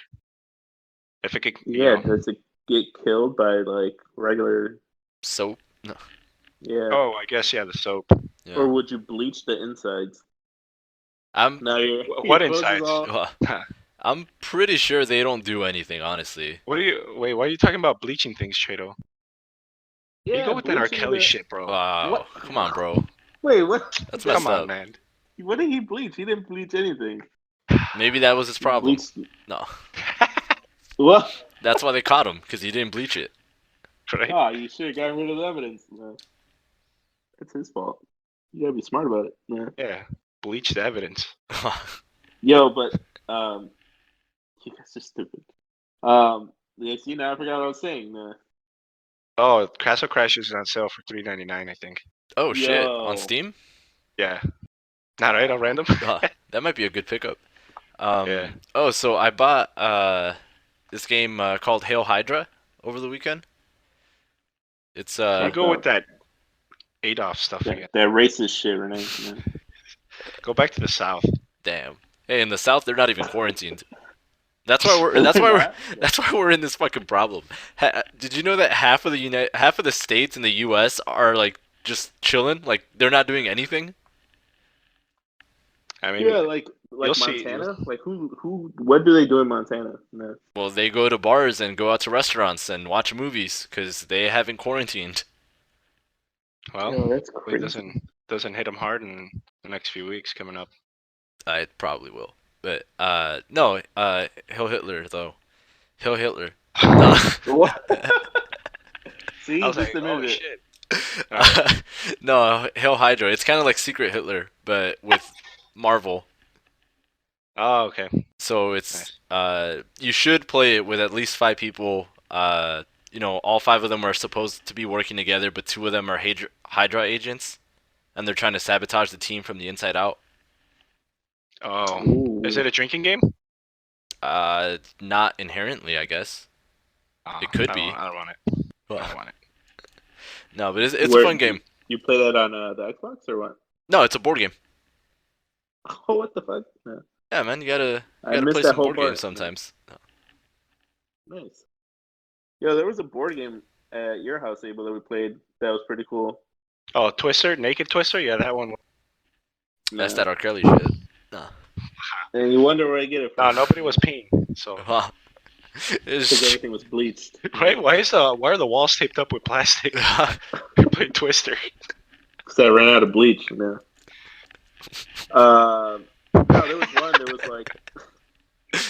If it could, yeah, does it get killed by like regular? Soap? No. Yeah. Oh, I guess yeah, the soap. Yeah. Or would you bleach the insides? I'm Now your What your clothes is insides? all- well, I'm pretty sure they don't do anything, honestly. Why are you talking about bleaching things, Trado? Yeah, You go with that R. bleaching Kelly the- shit, bro. Wow, What? come on, bro. Wait, what? That's messed Come on, up. man. What did he bleach? He didn't bleach anything. Maybe that was his He problem. bleached- No, What? that's why they caught him because he didn't bleach it. Right? Oh, you should have gotten rid of the evidence. No. It's his fault. You gotta be smart about it. Yeah. Yeah. Bleach the evidence. Yo, but you guys are stupid. Yeah, see, now I forgot what I was saying. Oh, Castle Crashers is on sale for $3.99, I think. Oh shit! Yo. On Steam? Yeah. Not right on random. That might be a good pickup. Yeah. Oh, so I bought this game called Hail Hydra over the weekend. It's You go with that Adolf stuff again. That racist shit, Renee. Yeah. Go back to the South. damn. Hey, in the South, they're not even quarantined. That's why we're in this fucking problem. Did you know that half of the states in the U.S. are like just chilling, like they're not doing anything? I mean, Yeah, like Like You'll see. Montana? Like who? What do they do in Montana? No. Well, they go to bars and go out to restaurants and watch movies because they haven't quarantined. Well, Yo, that's hopefully it crazy. doesn't hit them hard in the next few weeks coming up. I probably will, but no, Hill Hitler though. Hill Hitler. No. What? See, I was just like, oh admitted it. shit. Alright. No, Hail Hydra. It's kind of like Secret Hitler, but with Marvel. Oh, okay. So it's you should play it with at least 5 people. All 5 of them are supposed to be working together, but 2 of them are Hydra agents, and they're trying to sabotage the team from the inside out. Oh, Ooh. is it a drinking game? Not inherently, I guess. It could be. I don't want it. I don't want it. No, but it's a Where- fun game. You play that on the Xbox or what? No, it's a board game. Oh, what the fuck? No. Yeah, man, you gotta I missed play that some whole board part. games sometimes. Nice. Yo, there was a board game at your house, Abel, that we played. That was pretty cool. Oh, Twister, Naked Twister. Yeah, that one. That's Nah. that R. Kelly shit. No. And you wonder where I get it No, from. nobody was peeing. So Huh. Because It's- everything was bleached. why are the walls taped up with plastic? You play Twister. Because I ran out of bleach. No. No, there was one. There was like.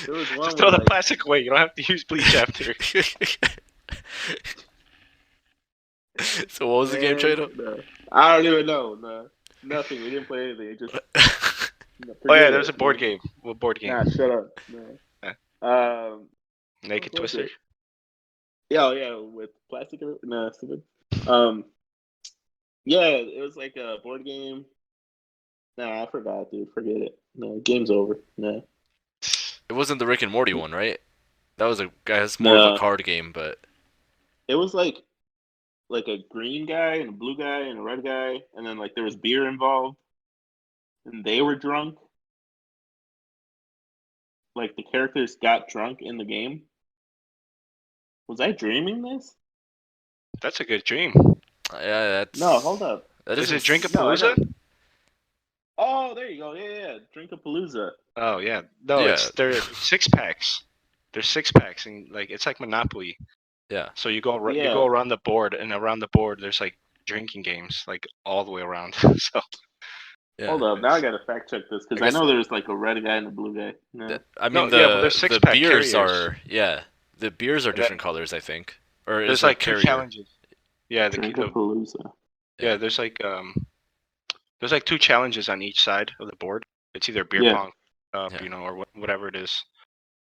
There was one. Just throw where, the like, plastic away. You don't have to use bleach after. So what was the game, Trado? No. I don't even know. No, nothing. We didn't play anything. It just. Oh yeah, there's a board game. What board game? Nah, shut up. No. Naked what was Twister. it? Yeah, with plastic. No, stupid. Yeah, it was like a board game. Nah, I forgot, dude. Forget it. No, game's over. No. It wasn't the Rick and Morty one, right? That was more of No. a card game, but It was like a green guy and a blue guy and a red guy, and then like there was beer involved, and they were drunk. Like the characters got drunk in the game. Was I dreaming this? That's a good dream. yeah, that's No, hold up. That Is it No, I Drinkapalooza? Oh, there you go. Yeah. Drinkapalooza. Oh yeah. No, Yeah. they're 6-packs. They're 6-packs, and like it's like Monopoly. Yeah. So you go you Yeah. go around the board, and around the board there's like drinking games like all the way around. So Yeah. Hold up. Now I gotta fact check this because I I guess- know there's like a red guy and a blue guy. No. I No, mean, yeah, but the there's the 6-pack beers carriers. the beers are And then- different colors, I think. Or is there's it like 2 carrier? challenges. Yeah, Drinkapalooza. yeah. There's like 2 challenges on each side of the board. It's either beer Yeah. pong, Yeah. or whatever it is,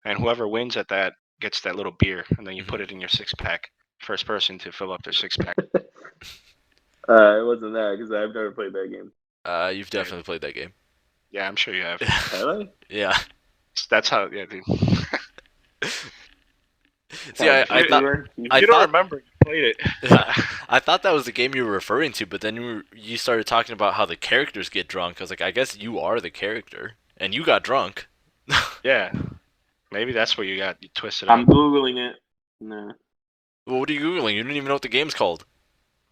and whoever wins at that gets that little beer, and then you put it in your 6-pack. First person to fill up their 6-pack. It wasn't that because I've never played that game. You've definitely played that game. Yeah, I'm sure you have. Have I? Yeah. That's how. Yeah, dude. See, I Shit, thought Aaron, you- I you don't thought- remember? You played it. I thought that was the game you were referring to, but then you started talking about how the characters get drunk. I was like, I guess you are the character, and you got drunk. Yeah. Maybe that's where you twisted I'm up. googling it. No. Well, what are you googling? You didn't even know what the game's called.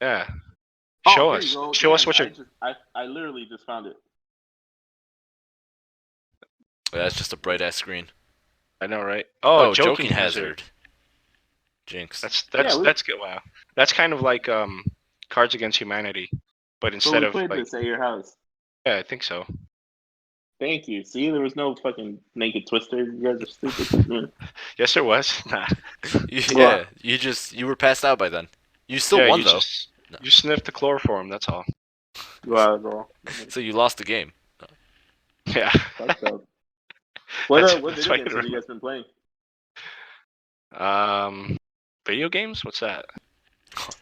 Yeah. Oh, Show here us. you go. Show us Damn, what you're. I literally just found it. Yeah, that's just a bright ass screen. I know, right? Oh, Joking Hazard. Jinx. That's Yeah, we- that's good. Wow. That's kind of like Cards Against Humanity, but So instead we of played like. this at your house. Yeah, I think so. Thank you. See, there was no fucking naked twister. You guys are stupid. Yeah. Yes, there was. Nah. Yeah, you were passed out by then. You still Yeah, won you though, just- No. You sniffed the chloroform. That's all. Wow, bro. so you lost the game. Yeah. Fucked up. What That's- what that's video why games you have you guys been playing? Video games? What's that?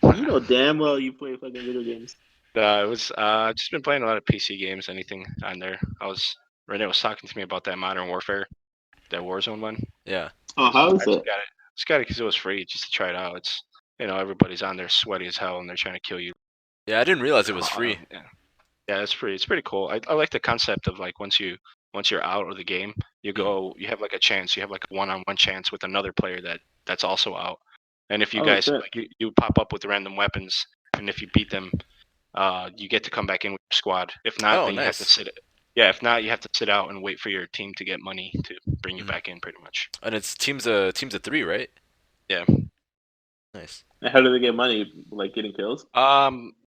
You know damn well you play fucking video games. It was just been playing a lot of PC games. Anything on there? Renee was talking to me about that Modern Warfare, that Warzone one. Yeah. Oh, how I is just it? got it. Just got it because it was free, just to try it out. It's everybody's on there sweaty as hell and they're trying to kill you. Yeah, I didn't realize it was free. Yeah, it's free. It's pretty cool. I like the concept of like once you're out of the game, you have like a chance. You have like a one-on-one chance with another player that's also out. And if you Oh, guys shit. like you pop up with random weapons, and if you beat them, you get to come back in with your squad. If not, Oh, then you have to nice. sit. Yeah, if not, you have to sit out and wait for your team to get money to bring you Mhm. back in, pretty much. And it's teams of 3, right? Yeah. Nice. And how do they get money? Like getting kills?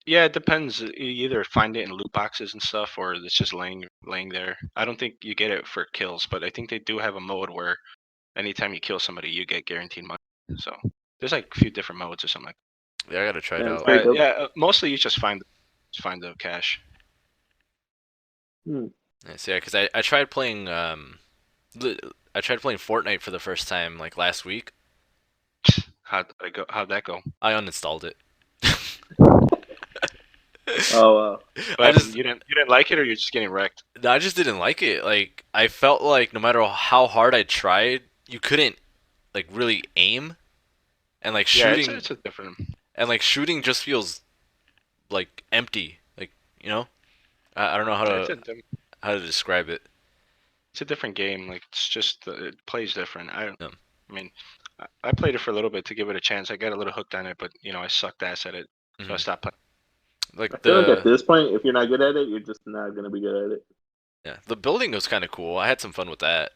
Yeah, it depends. You either find it in loot boxes and stuff, or it's just laying there. I don't think you get it for kills, but I think they do have a mode where anytime you kill somebody, you get guaranteed money. So there's like a few different modes or something like Yeah, I gotta try it Yeah, it's out. pretty that. dope. But yeah, mostly you just find the cash. Hmm. Nice. Yeah, because I tried playing I tried playing Fortnite for the first time like last week. How'd that go? I uninstalled it. Oh wow. What I happened? just You didn't like it, or you're just getting wrecked? I just didn't like it. Like I felt like no matter how hard I tried, you couldn't like really aim, and like Yeah, shooting it's a different. just feels like empty. Like I don't know Yeah, how to describe it. it's a different game. Like it's just it plays different. Yeah. I mean, I played it for a little bit to give it a chance. I got a little hooked on it, but I sucked ass at it, so I Mhm. stopped playing. I Like feel like at this point, if you're not good at it, you're just not gonna be good at it. the building was kind of cool. I had some fun with that.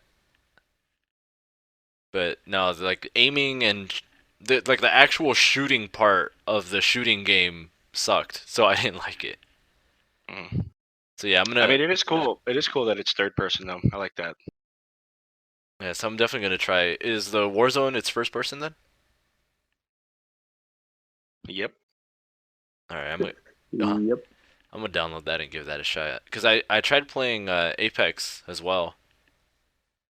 But no, like aiming and the actual shooting part of the shooting game sucked, so I didn't like it. Mm. So yeah, I'm I gonna mean, it is cool. It is cool that it's third person though. I like that. yeah, so I'm definitely gonna try. Is the Warzone its first person then? Yep. All right, Yep. I'm gonna download that and give that a shot. Cause I tried playing Apex as well,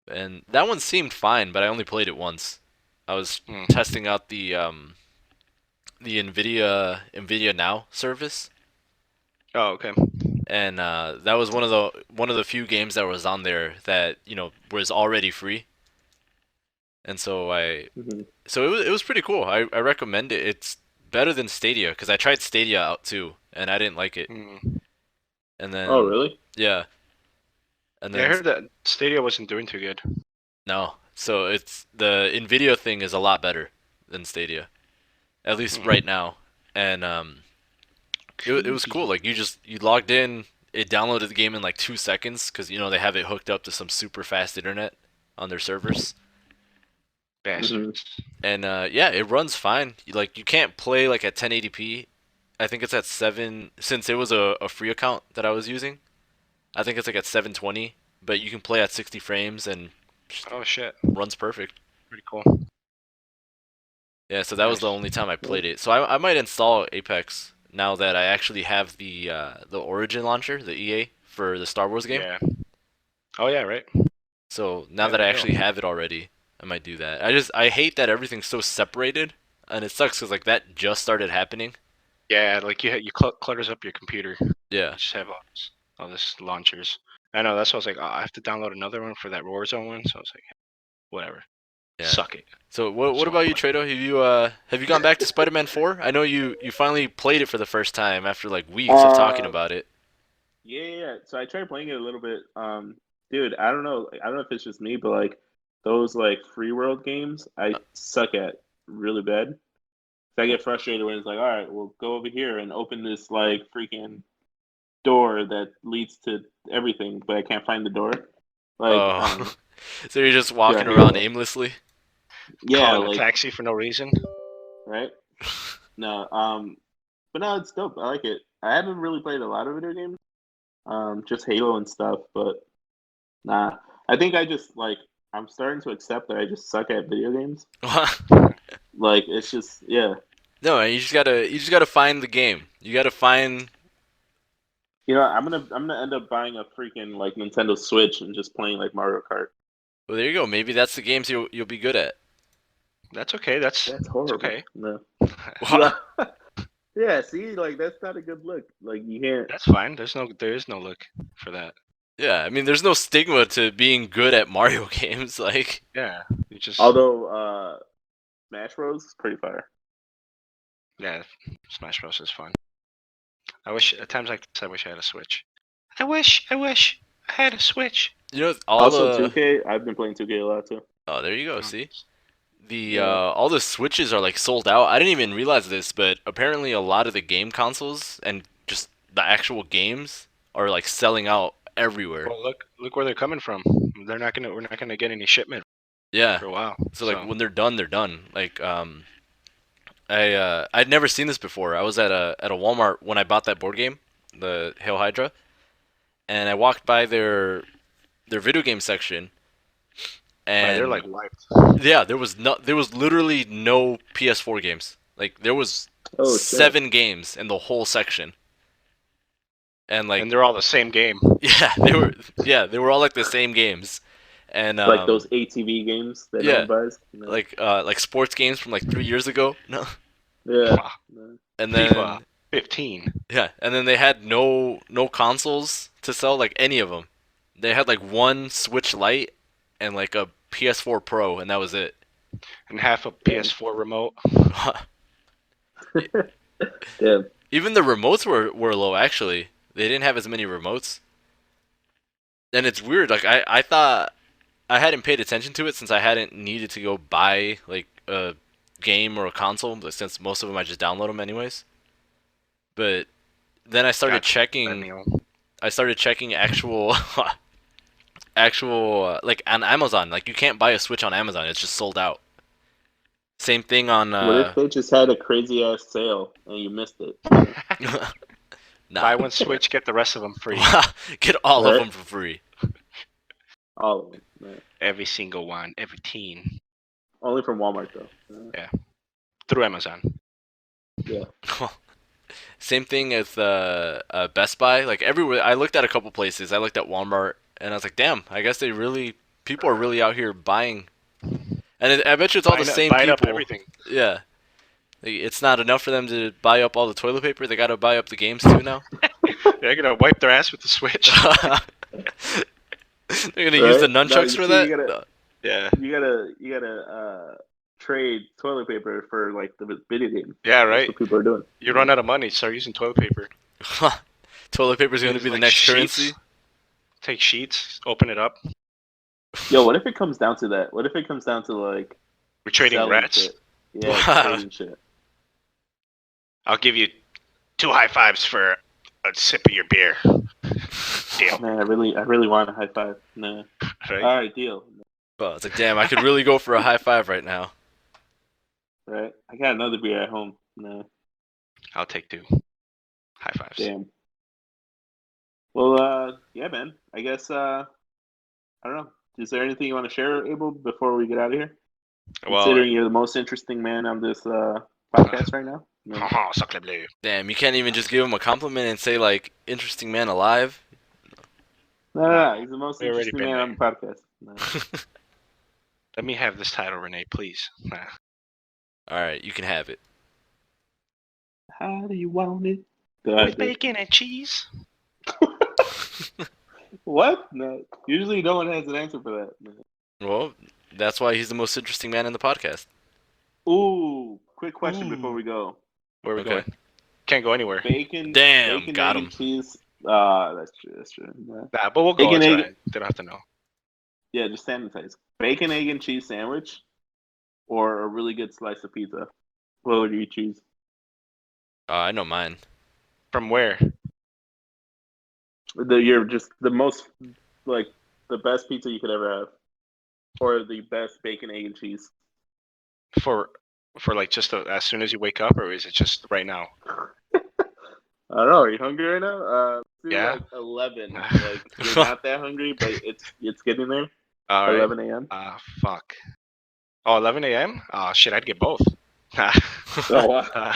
and that one seemed fine, but I only played it once. I was Mm. testing out the Nvidia Now service. Oh, okay. And that was one of the few games that was on there that was already free, and Mhm. so it was pretty cool. I recommend it. It's better than Stadia because I tried Stadia out too, and I didn't like it. Mm. And Oh then really? yeah, and Yeah, I then heard that Stadia wasn't doing too good. no, so it's the Nvidia thing is a lot better than Stadia, at least Mm. right now, and it was cool. Like you logged in, it downloaded the game in like 2 seconds because they have it hooked up to some super fast internet on their servers, Bastards. and yeah, it runs fine. You can't play like at 1080p. I think it's at 7 since it was a free account that I was using. I think it's like at 720, but you can play at 60 frames and just Oh shit. runs perfect. Pretty cool. Yeah, so that was the Nice. only time I played it. So I might install Apex now that I actually have the Origin launcher, the EA for the Star Wars game. Yeah. Oh yeah, right. So now Yeah, that I there you actually go. have it already, I might do that. I hate that everything's so separated, and it sucks because like that just started happening. Yeah, like you clutters up your computer. Yeah, You just have all this launchers. I know. That's why I was like, oh, I have to download another one for that Warzone one. So I was like, whatever. yeah. Suck it. So what So about you, Trado? Have you gone back to Spider-Man 4? I know you finally played it for the first time after like weeks of talking Uh, about it. yeah. So I tried playing it a little bit. Dude, I don't know. I don't know if it's just me, but like those like free world games, I suck at really bad. So I get frustrated when it's like, all right, we'll go over here and open this like freaking door that leads to everything, but I can't find the door. Like, I don't know. Oh, so you're just Yeah, I walking hate around that. aimlessly? Yeah, Calling a like taxi for no reason. right. No, but no, it's dope. I like it. I haven't really played a lot of video games, just Halo and stuff. But nah, I think I just like I'm starting to accept that I just suck at video games. Like it's just yeah. No, you just gotta find the game. You gotta find. You know, I'm gonna end up buying a freaking like Nintendo Switch and just playing like Mario Kart. Well, there you go. Maybe that's the games you'll be good at. That's okay. That's That's horrible. okay. No. Wow. Yeah, see, like that's not a good look. Like you can't. That's fine. There is no look for that. Yeah, I mean, there's no stigma to being good at Mario games. Like, Yeah, you just Although Smash Bros is pretty fire. yeah. Smash Bros is fun. I wish at times like this. I wish I had a Switch. I wish I had a Switch. all Also, the. 2K. I've been playing 2K a lot too. Oh, there you go. Oh, See, the Yeah. all the Switches are like sold out. I didn't even realize this, but apparently a lot of the game consoles and just the actual games are like selling out everywhere. Well, look where they're coming from. We're not gonna get any shipment Yeah. for a while. So like when they're done, they're done. Like I'd never seen this before. I was at a Walmart when I bought that board game, the Hail Hydra, and I walked by their video game section, and they're like wiped. yeah, there was literally no PS4 games. Like there was Oh, shit. 7 games in the whole section, and like And they're all the same game. they were all like the same games, and Like those ATV games that no yeah. one buys. No. like sports games from like 3 years ago. No, Yeah. Wow. No. and then FIFA 15. yeah, and then they had no consoles to sell, like any of them. They had like one Switch Lite and like a PS4 Pro, and that was it. And half a PS4 remote. Yeah. Even the remotes were low, actually. They didn't have as many remotes. And it's weird, like I thought I hadn't paid attention to it since I hadn't needed to go buy like a game or a console, but since most of them I just download them anyways. But then I started Gotcha. checking actual like on Amazon. Like you can't buy a Switch on Amazon. It's just sold out. Same thing on What if they just had a crazy ass sale and you missed it? Buy one Switch, get the rest of them free. Get all of Right? them for free. All of them. Yeah. Every single one, every teen. Only from Walmart though. Through Amazon. Yeah. Same thing with Best Buy. Like everywhere, I looked at a couple places. I looked at Walmart, and I was like, "Damn, I guess people are really out here buying." And I bet you it's all the same buying people. up everything. Yeah, like, it's not enough for them to buy up all the toilet paper. They got to buy up the games too now. They're gonna wipe their ass with the Switch. They're gonna use the Right? No, nunchucks you for see, that. you gotta- Yeah. You gotta trade toilet paper for like the video game. Yeah, That's right. what people are doing. You run out of money, start using toilet paper. Toilet paper is gonna Use, be the like, next sheets. currency. Take sheets, open it up. Yo, what if it comes down to that? What if it comes down to like We're trading selling rats. shit? Yeah, trading shit. I'll give you 2 high fives for a sip of your beer. Deal. Man, I really want a high five. Nah. Right? All right, deal. Well, it's like, damn, I could really go for a high five right now. Right, I got another beer at home. Nah, I'll take 2 high fives. damn. Well, yeah, man. I guess I don't know. Is there anything you want to share, Abel, before we get out of here? Well, Considering you're the most interesting man on this podcast right now. No. sacre bleu. Damn, you can't even just give him a compliment and say like, interesting man alive. No, he's the most We already interesting been man on the podcast. No. Let me have this title, Renee, please. All right, you can have it. How do you want it? Go With ahead, dude. bacon and cheese. What? No. Usually no one has an answer for that. No. Well, that's why he's the most interesting man in the podcast. Ooh, quick question Ooh. before we go. Where are we Okay. going? Can't go anywhere. Bacon. Damn, bacon, got egg, him. and cheese. That's true. That's true. No. Nah, but we'll go. Bacon, It's egg- alright. They don't have to know. Yeah, just sanitize. Bacon, egg, and cheese sandwich, or a really good slice of pizza. What would you choose? I know mine. From where? You're just the most like the best pizza you could ever have, or the best bacon, egg, and cheese. For like just as soon as you wake up, or is it just right now? I don't know. Are you hungry right now? Let's do Yeah. like 11. Like you're not that hungry, but it's getting there. All right. 11 a.m. Fuck. Oh, 11 a.m. Oh shit, I'd get both. Oh wow,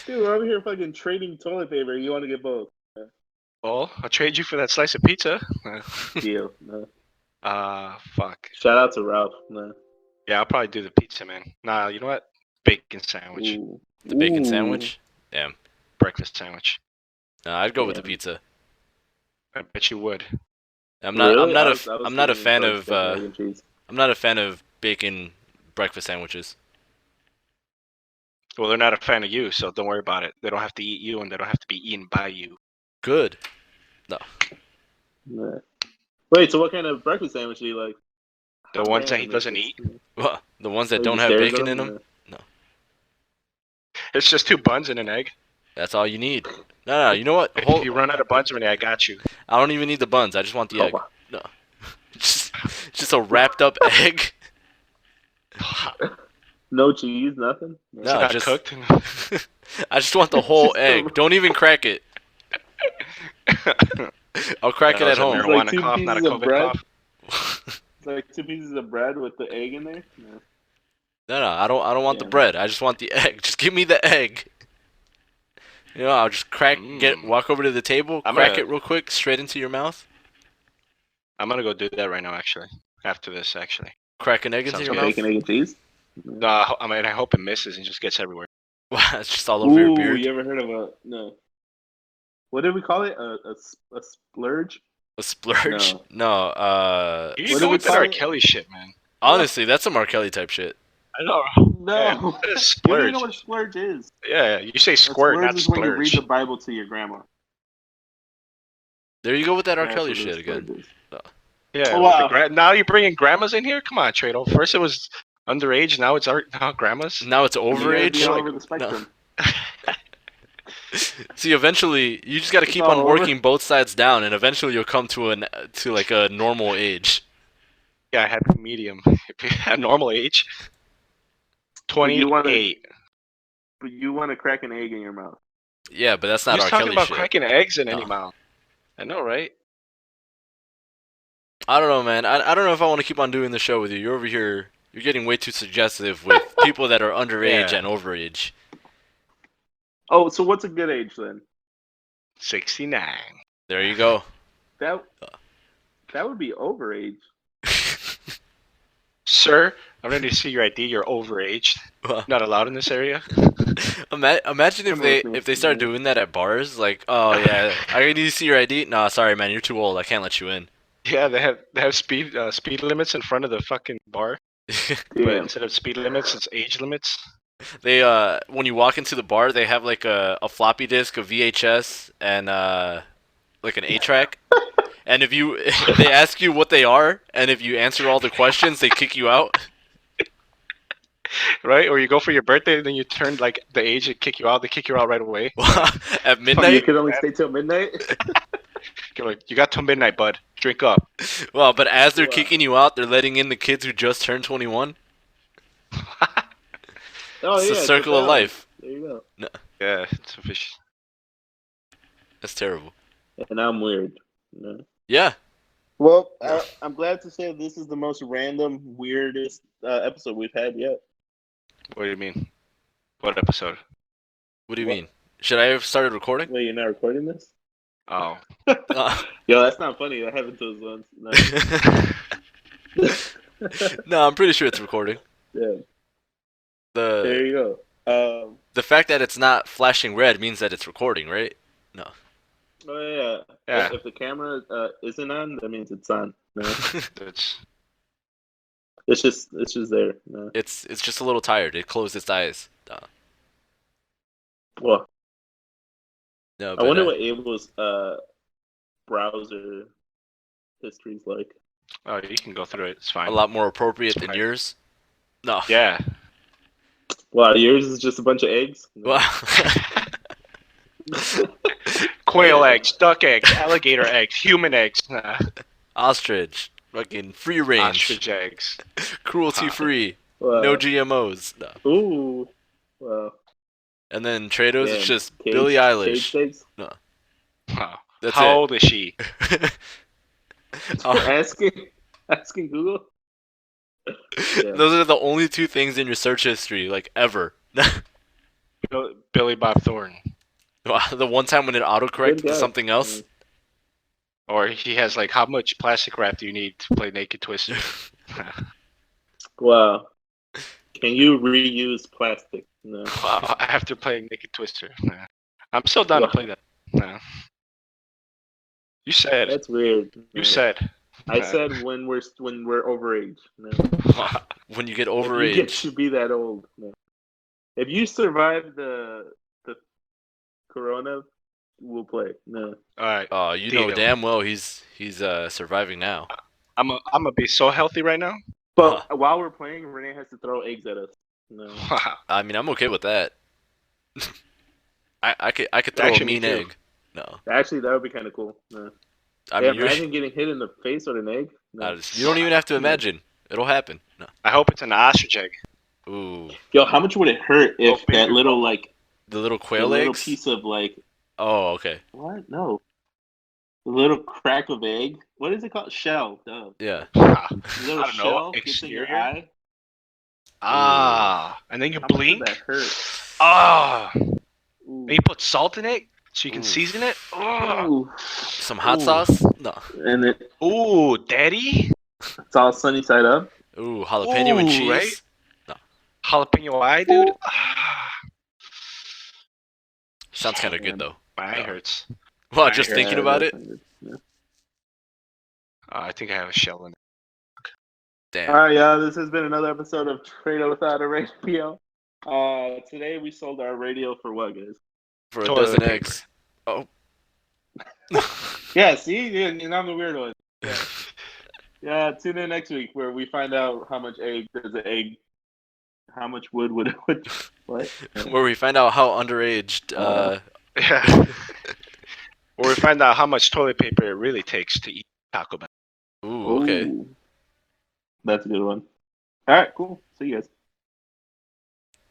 dude, we're over here fucking trading toilet paper. You want to get both? Well, I'll trade you for that slice of pizza. Deal. No. Fuck. Shout out to Ralph. No. Yeah, I'll probably do the pizza, man. Nah, you know what? Bacon sandwich. Ooh. The bacon Ooh. sandwich. Damn. Breakfast sandwich. I'd go with the Yeah. pizza. I bet you would. I'm not. Really? I'm not I a. was- I was I'm not a thinking fan like of. bacon, egg, and cheese. I'm not a fan of bacon breakfast sandwiches. Well, they're not a fan of you, so don't worry about it. They don't have to eat you, and they don't have to be eaten by you. Good. Yeah. Wait, so what kind of breakfast sandwich do you like? The ones that he Ham, doesn't like, eat. Well, the ones that like don't the have stairs bacon of in them. Yeah. It's just 2 buns and an egg. That's all you need. No, you know what? If you run out of buns, Renee, I got you. I don't even need the buns. I just want the Oh, egg. wow. No. Just a wrapped up egg. No cheese, nothing. It's No, not just cooked. I just want the whole Just the- egg. Don't even crack it. I'll crack it That at was a home. It's like marijuana two cough, not a pieces of COVID bread. cough. It's like 2 pieces of bread with the egg in there. No. No, I don't want the Yeah. bread. I just want the egg. Just give me the egg. You know, I'll just walk over to the table, I'm crack gonna- it real quick, straight into your mouth. I'm gonna go do that right now. Actually, after this, actually. Crack an egg into Sounds your good. mouth. Bacon, egg, and cheese. No, I mean, I hope it misses and just gets everywhere. Wow, it's just all over your Ooh, beard. you ever heard of no? What did we call it? A splurge? A splurge? No. You What go do with we that call R. it? Kelly shit, man. Honestly, that's some R. Kelly type shit. I know. No. Yeah, what is You don't even splurge? know what a splurge is. Yeah, you say A squirt, splurge not is when you read splurge. the Bible to your grandma. There you go with that R. That's Kelly what a shit splurge again. is. Yeah. Oh, with the wow. now you're bringing grandmas in here? Come on, Trado. First it was underage, now it's now grandmas. Now it's You gotta overage. be all like- over the spectrum. See, eventually, you just got to It's keep all on over. working both sides down, and eventually you'll come to like a normal age. Yeah, happy medium. At normal age. But you wanna- 28. But you want to crack an egg in your mouth. Yeah, but that's not Who's R. talking Kelly about shit. cracking eggs in any No. mouth? I know, right? I don't know, man. I don't know if I want to keep on doing the show with you. You're over here. You're getting way too suggestive with people that are underage Yeah. and overage. Oh, so what's a good age then? 69. There you go. That would be overage. Sir, I'm ready to see your ID. You're overaged. Well, Not allowed in this area. imagine if Come they with me. if they start doing that at bars. Like, oh yeah, I need to see your ID. Nah, sorry, man, you're too old. I can't let you in. Yeah, they have speed limits in front of the fucking bar, but Yeah. instead of speed limits, it's age limits. They when you walk into the bar, they have like a floppy disk, a VHS, and like an 8-track. And if they ask you what they are, and if you answer all the questions, they kick you out. Right? Or you go for your birthday, then you turn like the age and kick you out. They kick you out right away. At You midnight. could only stay till midnight. You're like, you got till midnight, bud. Drink up. Well, but as they're Wow. kicking you out, they're letting in the kids who just turned 21. Oh It's yeah, the circle of balance. life. There you go. Yeah, it's a fish. That's terrible. And I'm weird. No. Yeah. Well, I'm glad to say this is the most random, weirdest episode we've had yet. What do you mean? What episode? What do you What? mean? Should I have started recording? Wait, you're not recording this? Oh. Yo, that's not funny. That happened to us once. No. No, I'm pretty sure it's recording. Yeah, there The you go. the fact that it's not flashing red means that it's recording, right? Oh yeah. Yeah. If the camera isn't on, that means it's on. No, It's it's just there. No. It's just a little tired. It closed its eyes. Well, No, I but, wonder what Abel's browser history's like. oh, you can go through it. It's fine. a lot more appropriate than Fine. yours. No. Yeah. Wow, yours is just a bunch of eggs. No. Well, Quail eggs, duck eggs, alligator eggs, human eggs, ostrich, fucking free range, ostrich eggs. cruelty free, Wow. no GMOs. No. Ooh. Wow. And then Trados, it's Damn. just Caged- Billie Eilish. caged eggs? Wow. That's How it. old is she? Oh, Asking Google. Yeah. those are the only two things in your search history, like ever. Billy Bob Thornton. The one time when it autocorrected Good to guy. something else. Or he has like, how much plastic wrap do you need to play Naked Twister? Wow. Can you reuse plastic? No. Wow, after playing Naked Twister. Nah. I'm still down to play that. Nah. You said. That's weird. You No. said. I said when we're overage. No. When you get If you get overage. to be that old. No. If you survive the corona, we'll play. No. All right. Oh, you know Deal. damn well he's surviving now. I'm gonna be so healthy right now. But while we're playing, Renee has to throw eggs at us. No. I mean, I'm okay with that. I could throw a Actually, me mean too. egg. No, Actually, that would be kind of cool. Yeah. I Yeah, mean you're. imagine getting hit in the face with an egg. No. You don't even have to imagine. It'll happen. No. I hope it's an ostrich egg. Ooh, Yo, how much would it hurt if Oh, baby that little bubble. like the little the quail little eggs. piece of like Oh, okay. what? No, the little crack of egg. What is it called? Shell. Duh. Yeah. I The little don't know. shell gets in your Exterior. eye. And then you How much blink. would that hurt? Ah, Ooh. and you put salt in it so you can Ooh. season it. Oh. Ooh. Some hot Ooh. sauce. No. And Ooh, daddy. it's all sunny side up. Ooh, jalapeno and Ooh, cheese. right? Jalapeno eye, dude. Sounds kind of Man. good though. My eye Yeah. hurts. Well, My just hair- thinking about it. Yeah. I think I have a shell in it. Damn. All right, yeah. This has been another episode of Trader Without a Radio. Today we sold our radio for what, guys? For a Toilet dozen paper. eggs. Oh. Yeah, see, and I'm the weird one. Yeah. Yeah, tune in next week where we find out how much how much wood would what? Where we find out how underaged. Yeah. Or we find out how much toilet paper it really takes to eat Taco Bell. Ooh, okay. Ooh. That's a good one. All right, cool. See you guys.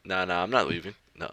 Nah, I'm not leaving. No.